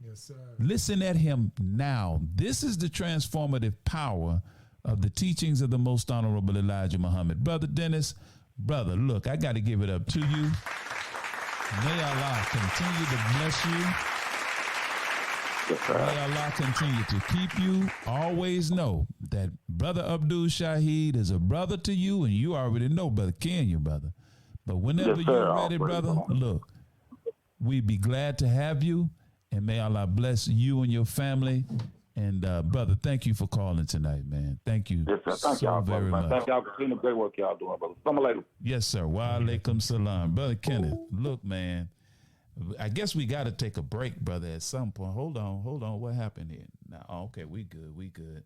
D: Yes, sir.
C: Listen at him now. This is the transformative power of the teachings of the most honorable Elijah Muhammad. Brother Dennis, brother, look, I got to give it up to you. May Allah continue to bless you. May Allah continue to keep you. Always know that Brother Abdul Shaheed is a brother to you, and you already know Brother Kenya, brother. But whenever you're ready, brother, look, we'd be glad to have you. And may Allah bless you and your family. And brother, thank you for calling tonight, man. Thank you.
I: Yes, sir. Thank
C: so
I: y'all,
C: very
I: brother.
C: much.
I: Thank y'all for seeing the great work y'all doing, brother. Assalamu alaikum.
C: Yes, sir. Wa alaikum salam. Brother Kenneth, look, man, I guess we got to take a break, brother, at some point. Hold on. What happened here? Now, okay, we good.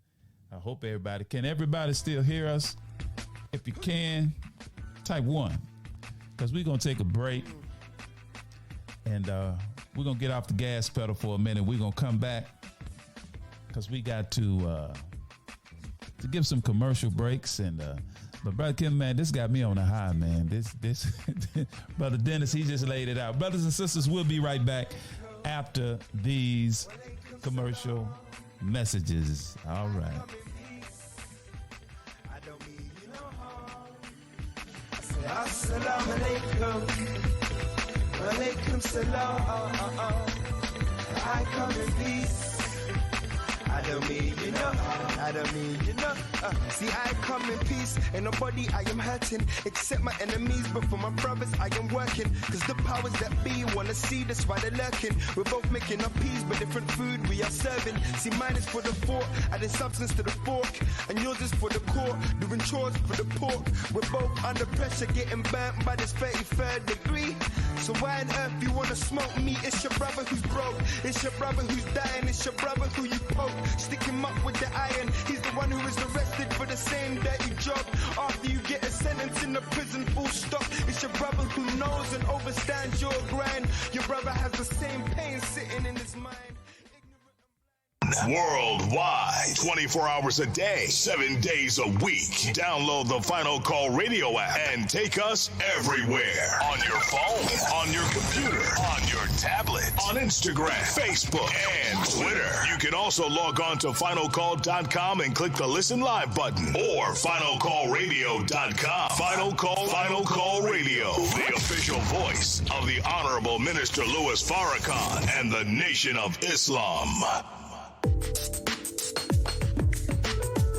C: I hope can everybody still hear us? If you can, type 1, because we're going to take a break. And we're going to get off the gas pedal for a minute. We're going to come back because we got to give some commercial breaks. And but Brother Kim, man, this got me on a high, man. This Brother Dennis, he just laid it out. Brothers and sisters, we'll be right back after these commercial messages. All right. Assalamu alaikum.
J: Walaikum salam. I come in peace. I don't mean you know. See, I come in peace. Ain't nobody I am hurting except my enemies. But for my brothers, I am working. Cause the powers that be wanna see, that's why they're lurking. We're both making our peace, but different food we are serving. See, mine is for the fork, adding substance to the fork. And yours is for the court, doing chores for the pork. We're both under pressure, getting burnt by this 33rd degree. So why on earth you wanna smoke me? It's your brother who's broke. It's your brother who's dying. It's your brother who you poke. Stick him up with the iron. He's the one who is arrested for the same dirty job. After you get a sentence in the prison, full stop. It's your brother who knows and overstands your grind. Your brother has the same pain sitting in his mind.
K: Worldwide, 24 hours a day, 7 days a week. Download the Final Call Radio app and take us everywhere. On your phone, on your computer, on your tablet, on Instagram, Facebook, and Twitter. You can also log on to finalcall.com and click the Listen Live button or finalcallradio.com. Final Call Radio, the official voice of the Honorable Minister Louis Farrakhan and the Nation of Islam.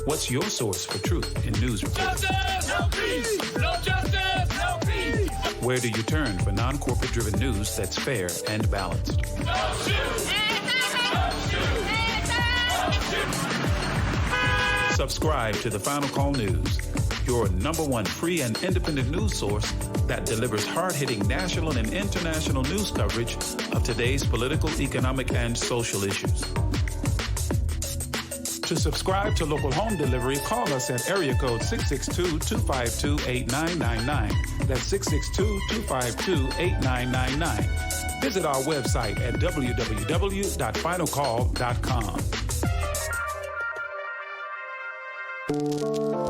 B: What's your source for truth in news reporting?
A: Justice, no peace. No justice, no peace.
B: Where do you turn for non-corporate driven news that's fair and balanced?
A: No shoot.
B: Subscribe to the Final Call News, your #1 free and independent news source that delivers hard-hitting national and international news coverage of today's political, economic, and social issues.
C: To subscribe to local home delivery, call us at area code 662-252-8999. That's 662-252-8999. Visit our website at www.finalcall.com.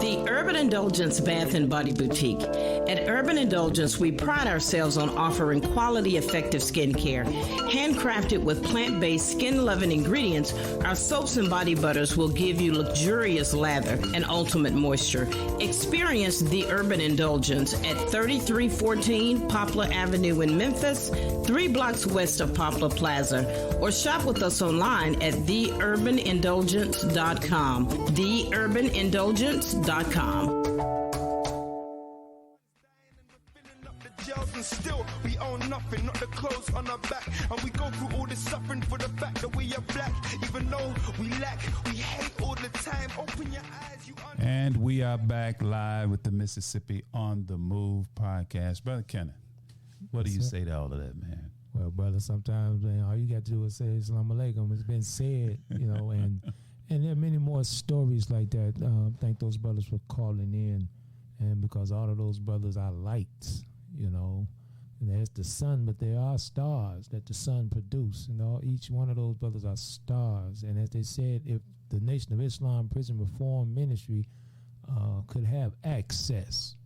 L: The Urban Indulgence Bath and Body Boutique. At Urban Indulgence, we pride ourselves on offering quality, effective skincare. Handcrafted with plant-based, skin-loving ingredients, our soaps and body butters will give you luxurious lather and ultimate moisture. Experience the Urban Indulgence at 3314 Poplar Avenue in Memphis, 3 blocks west of Poplar Plaza, or shop with us online at theurbanindulgence.com. Theurbanindulgence.com.
J: And still we own nothing, not the clothes on our back, and we go through all this suffering for the fact that we are black. Even though we lack, we hate all the time. Open your eyes, you
C: And we are back live with the Mississippi on the Move podcast. Brother Kenneth, what do you say to all of that, man?
D: Well, brother, sometimes, man, all you got to do is say Assalamu alaikum. It's been said, and there are many more stories like that. Thank those brothers for calling in, and because all of those brothers are lights. And there's the sun, but there are stars that the sun produce. Each one of those brothers are stars. And as they said, if the Nation of Islam Prison Reform Ministry could have access,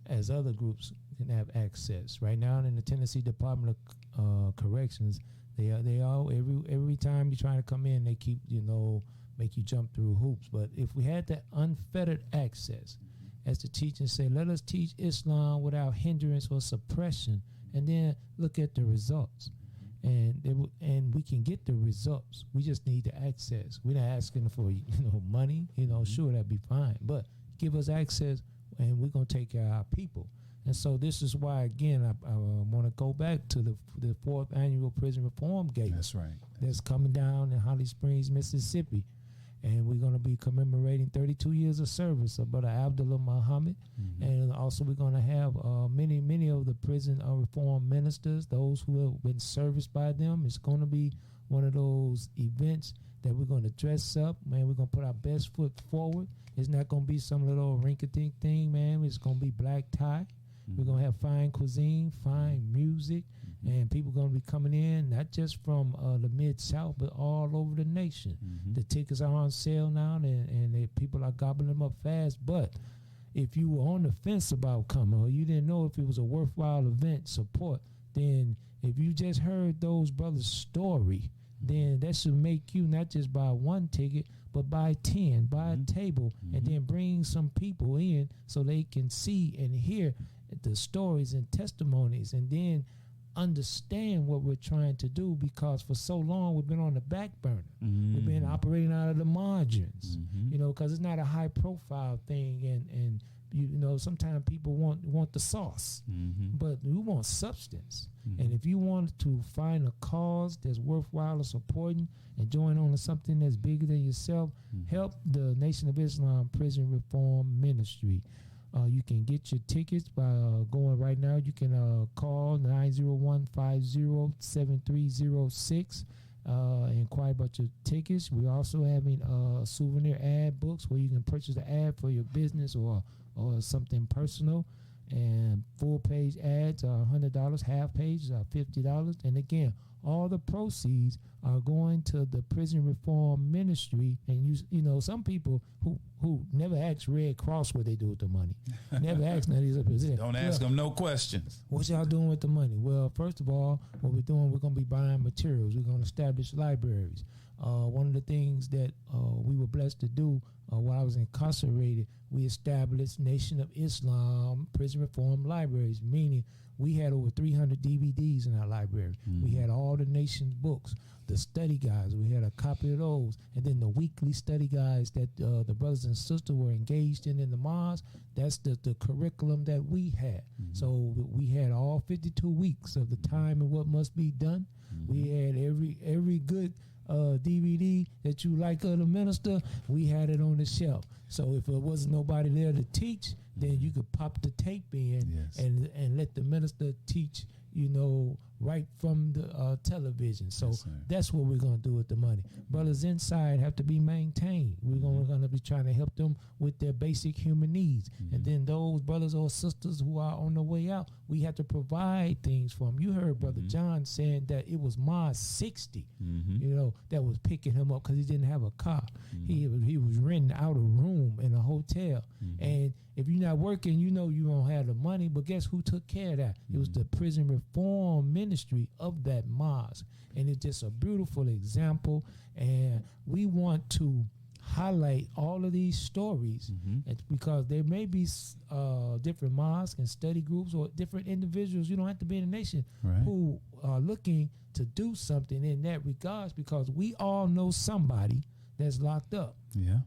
D: as other groups can have access. Right now in the Tennessee Department of Corrections, they all every time you try to come in, they keep make you jump through hoops. But if we had that unfettered access, as the teachers say, let us teach Islam without hindrance or suppression, and then look at the results. And we can get the results. We just need the access. We're not asking for money. Sure, that'd be fine, but give us access, and we're gonna take care of our people. And so this is why, again, I want to go back to the 4th annual Prison Reform Gate.
C: That's right.
D: That's coming down in Holly Springs, Mississippi. And we're going to be commemorating 32 years of service of Brother Abdullah Muhammad. Mm-hmm. And also we're going to have many of the prison reform ministers, those who have been serviced by them. It's going to be one of those events that we're going to dress up, man. We're going to put our best foot forward. It's not going to be some little rinky-dink thing, man. It's going to be black tie. Mm-hmm. We're going to have fine cuisine, fine music, and people going to be coming in, not just from the Mid-South, but all over the nation. Mm-hmm. The tickets are on sale now, and people are gobbling them up fast. But if you were on the fence about coming, or you didn't know if it was a worthwhile event, support, then if you just heard those brothers' story, then that should make you not just buy one ticket, but buy 10, buy a table, and then bring some people in so they can see and hear the stories and testimonies, and then understand what we're trying to do, because for so long we've been on the back burner. Mm-hmm. We've been operating out of the margins, because it's not a high profile thing, and sometimes people want the sauce, but we want substance. And if you want to find a cause that's worthwhile of supporting and join on to something that's bigger than yourself, help the Nation of Islam Prison Reform Ministry. You can get your tickets by going right now. You can call 901-50-7306 inquire about your tickets. We're also having souvenir ad books where you can purchase an ad for your business or something personal. And full page ads are $100, half pages are $50. And again, all the proceeds are going to the Prison Reform Ministry. And some people who never ask Red Cross what they do with the money. Never ask none of these other.
C: Don't ask them no questions.
D: What y'all doing with the money? Well, first of all, what we're doing, we're going to be buying materials. We're going to establish libraries. One of the things that we were blessed to do while I was incarcerated, we established Nation of Islam Prison Reform Libraries, meaning we had over 300 DVDs in our library. We had all the nation's books, the study guides. We had a copy of those, and then the weekly study guides that the brothers and sisters were engaged in the mosque. That's the curriculum that we had. So we had all 52 weeks of the time and what must be done. We had every good DVD that you like of the minister, we had it on the shelf. So if there wasn't nobody there to teach, then you could pop the tape in and let the minister teach, right from the television. So
C: Yes, sir.
D: that's what we're going to do with the money. Brothers inside have to be maintained. We're going to be trying to help them with their basic human needs. And then those brothers or sisters who are on the way out, we have to provide things for them. You heard Brother John saying that it was Ma 60, you know, that was picking him up because he didn't have a car. He was renting out a room in a hotel. And if you're not working, you know you don't have the money. But guess who took care of that? It was the prison reform ministry of that mosque. And it's just a beautiful example. And we want to highlight all of these stories because there may be different mosques and study groups or different individuals, you don't have to be in the nation, who are looking to do something in that regards, because we all know somebody that's locked up.
C: Yeah.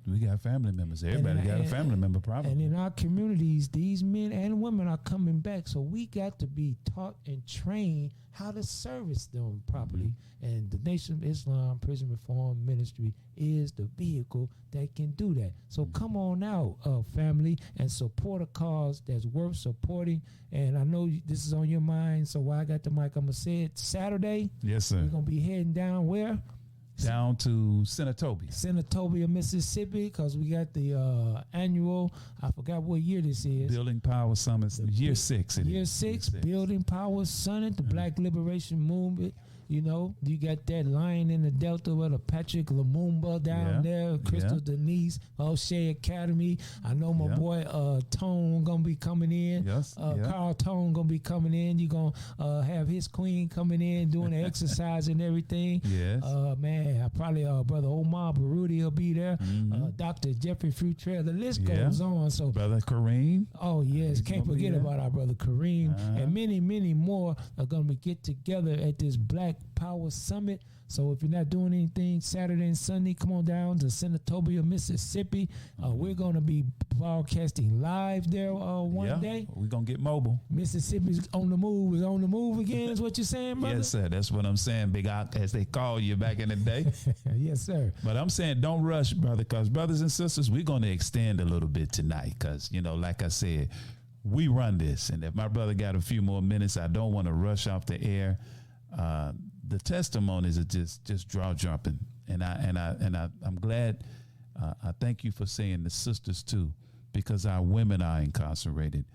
C: We got family members. Everybody got a family member probably.
D: And in our communities, these men and women are coming back. So we got to be taught and trained how to service them properly. And the Nation of Islam Prison Reform Ministry is the vehicle that can do that. So come on out, family, and support a cause that's worth supporting. And I know this is on your mind, so while I got the mic, I'm going to say it. Saturday,
C: yes, sir.
D: We're going to be heading down where?
C: Down to Senatobia,
D: Mississippi, because we got the annual, I forgot what year this is.
C: Building Power Summit, year 6.
D: Year 6, Building Power Summit, the Black Liberation Movement. You know, you got that Lion in the Delta with a Patrick Lumumba down there, Crystal Denise, O'Shea Academy. I know my boy Tone gonna be coming in. Carl Tone gonna be coming in. You gonna have his queen coming in doing the exercise and everything.
C: Yes.
D: Man, I probably Brother Omar Baruti will be there. Dr. Jeffrey Fruitrail. The list goes on. So
C: Brother Kareem.
D: Oh yes, can't forget about our brother Kareem, and many, many more are gonna be get together at this Black Power Summit. So if you're not doing anything Saturday and Sunday, come on down to Senatobia, Mississippi. We're going to be broadcasting live there one day.
C: We're going to get mobile.
D: Mississippi's on the move. Is on the move again is what you're saying, brother?
C: Yes, sir. That's what I'm saying, Big Ock, as they call you back in the day.
D: Yes, sir.
C: But I'm saying don't rush, brother, because brothers and sisters, we're going to extend a little bit tonight because, you know, like I said, we run this. And if my brother got a few more minutes, I don't want to rush off the air. The testimonies are just jaw jumping, and I'm glad. I thank you for saying the sisters too, because our women are incarcerated,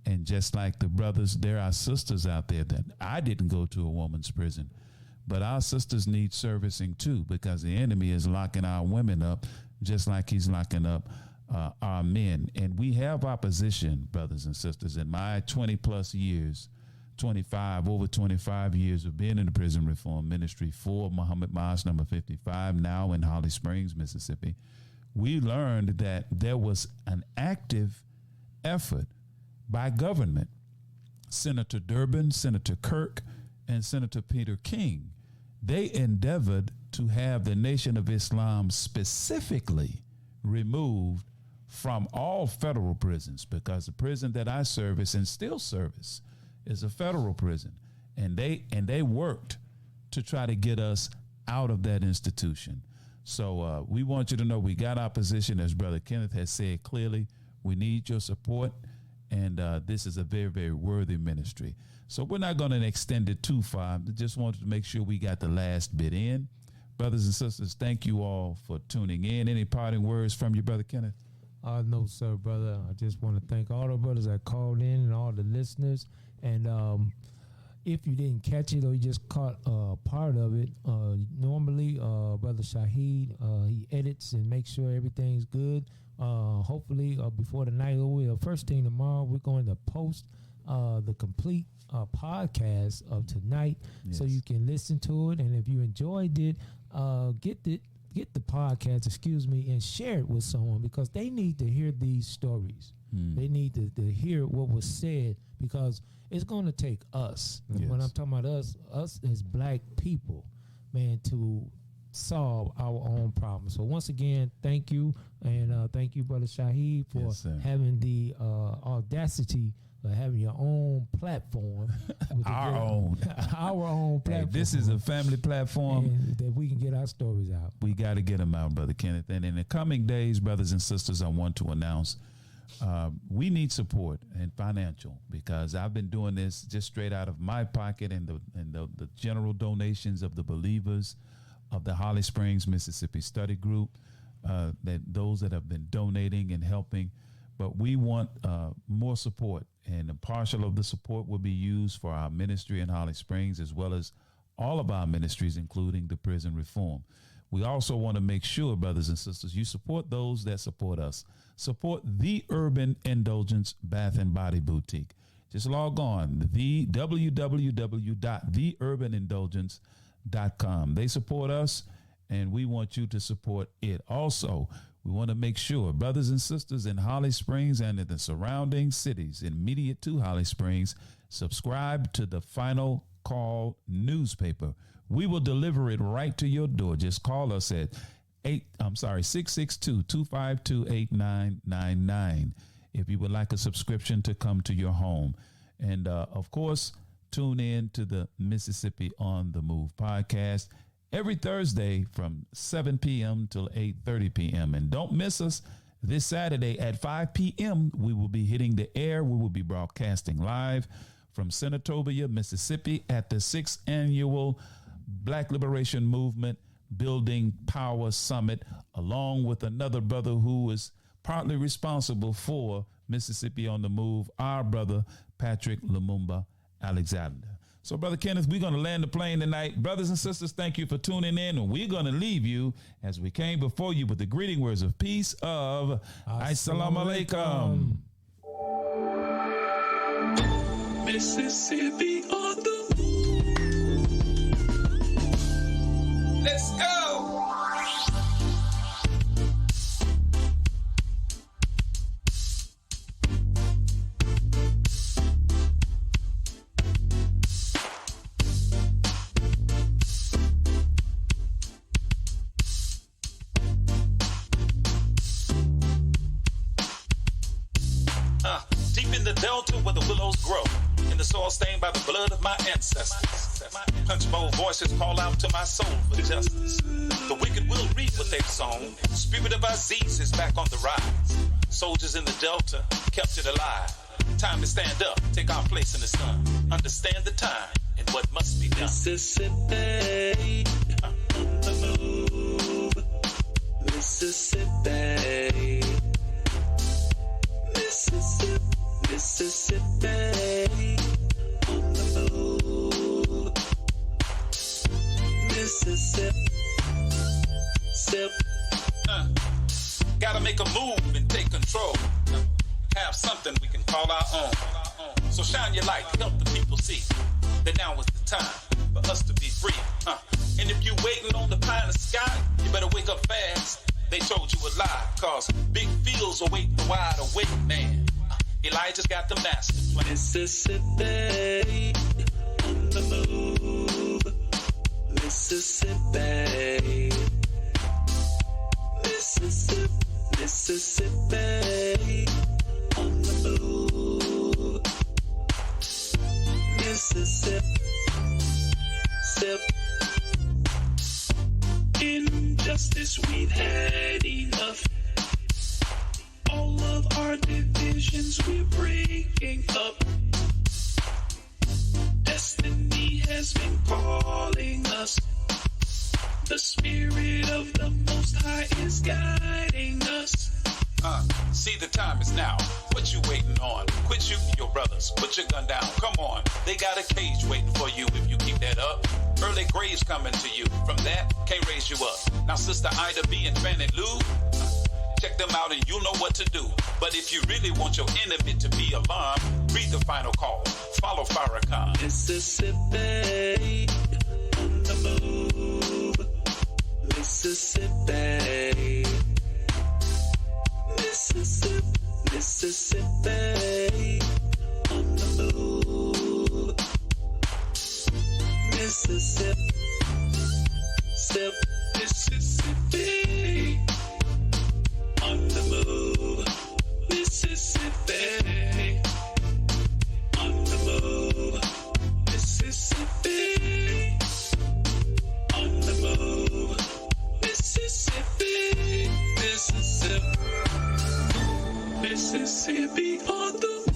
C: and just like the brothers, there are sisters out there that I didn't go to a woman's prison, but our sisters need servicing too, because the enemy is locking our women up, just like he's locking up our men, and we have opposition, brothers and sisters. In my 20 plus years. Over 25 years of being in the prison reform ministry for Muhammad Mosque number 55, now in Holly Springs, Mississippi, we learned that there was an active effort by government. Senator Durbin, Senator Kirk, and Senator Peter King, they endeavored to have the Nation of Islam specifically removed from all federal prisons, because the prison that I service and still service is a federal prison, and they worked to try to get us out of that institution. So we want you to know we got opposition, as Brother Kenneth has said clearly. We need your support, and this is a very, very worthy ministry. So we're not going to extend it too far. I just wanted to make sure we got the last bit in. Brothers and sisters, thank you all for tuning in. Any parting words from you, Brother Kenneth?
D: No, sir, brother. I just want to thank all the brothers that called in and all the listeners. And if you didn't catch it or you just caught part of it, normally Brother Shaheed, he edits and makes sure everything's good. Hopefully before the night over, first thing tomorrow, we're going to post the complete podcast of tonight, so you can listen to it. And if you enjoyed it, get the podcast, and share it with someone, because they need to hear these stories. They need to hear what was said, because it's going to take us. When I'm talking about us as black people, man, to solve our own problems. So once again, thank you. And thank you, Brother Shaheed, for having the audacity of having your own platform.
C: Our own platform. Hey, this is a family platform.
D: And that we can get our stories out.
C: We got to get them out, Brother Kenneth. And in the coming days, brothers and sisters, I want to announce we need support and financial, because I've been doing this just straight out of my pocket and the general donations of the believers of the Holly Springs, Mississippi Study Group, that those that have been donating and helping. But we want more support, and a partial of the support will be used for our ministry in Holly Springs, as well as all of our ministries, including the prison reform. We also want to make sure, brothers and sisters, you support those that support us. Support the Urban Indulgence Bath and Body Boutique. Just log on the www.theurbanindulgence.com. They support us, and we want you to support it. Also, we want to make sure brothers and sisters in Holly Springs and in the surrounding cities immediate to Holly Springs subscribe to the Final Call newspaper. We will deliver it right to your door. Just call us at 662-252-8999 if you would like a subscription to come to your home. And of course, tune in to the Mississippi on the Move podcast every Thursday from 7 p.m. till 8:30 p.m. And don't miss us this Saturday at 5 p.m. We will be hitting the air. We will be broadcasting live from Senatobia, Mississippi at the 6th annual Black Liberation Movement Building Power Summit, along with another brother who is partly responsible for Mississippi on the Move, our brother Patrick Lumumba Alexander. So, Brother Kenneth, we're going to land the plane tonight. Brothers and sisters, thank you for tuning in, and we're going to leave you as we came before you with the greeting words of peace of Assalamu Alaikum.
A: Mississippi on the move. Let's go.
B: Deep in the delta where the willows grow, in the soil stained by the blood of my ancestors. Punch bowl voices call out to my soul for justice. The wicked will reap what they've sown. Spirit of Aziz is back on the rise. Soldiers in the delta kept it alive. Time to stand up, take our place in the sun. Understand the time and what must be done.
A: Mississippi on the move. Mississippi. Mississippi. Mississippi on the move. Mississippi.
B: Gotta make a move and take control. Have something we can call our own. So shine your light, help the people see that now is the time for us to be free. And if you waiting on the pie in the sky, you better wake up fast. They told you a lie, cause big fields await the wide awake man. Elijah's got the master plan.
A: Mississippi on the move. Mississippi. Mississippi. Mississippi on the move. Mississippi. Injustice, we've had enough. All of our divisions we're breaking up. Destiny has been calling us. The spirit of the Most High is guiding us.
B: See, the time is now. What you waiting on? Quit shooting your brothers. Put your gun down. Come on. They got a cage waiting for you if you keep that up. Early graves coming to you. From that, can't raise you up. Now, Sister Ida B and Fannie Lou, check them out and you'll know what to do. But if you really want your enemy to be alarmed, read the final call. Follow Farrakhan.
A: Mississippi on the move. Mississippi. Mississippi. Mississippi on the move. Mississippi. Mississippi on the move. Mississippi on the move. Mississippi on the move. Mississippi. Mississippi. Mississippi on the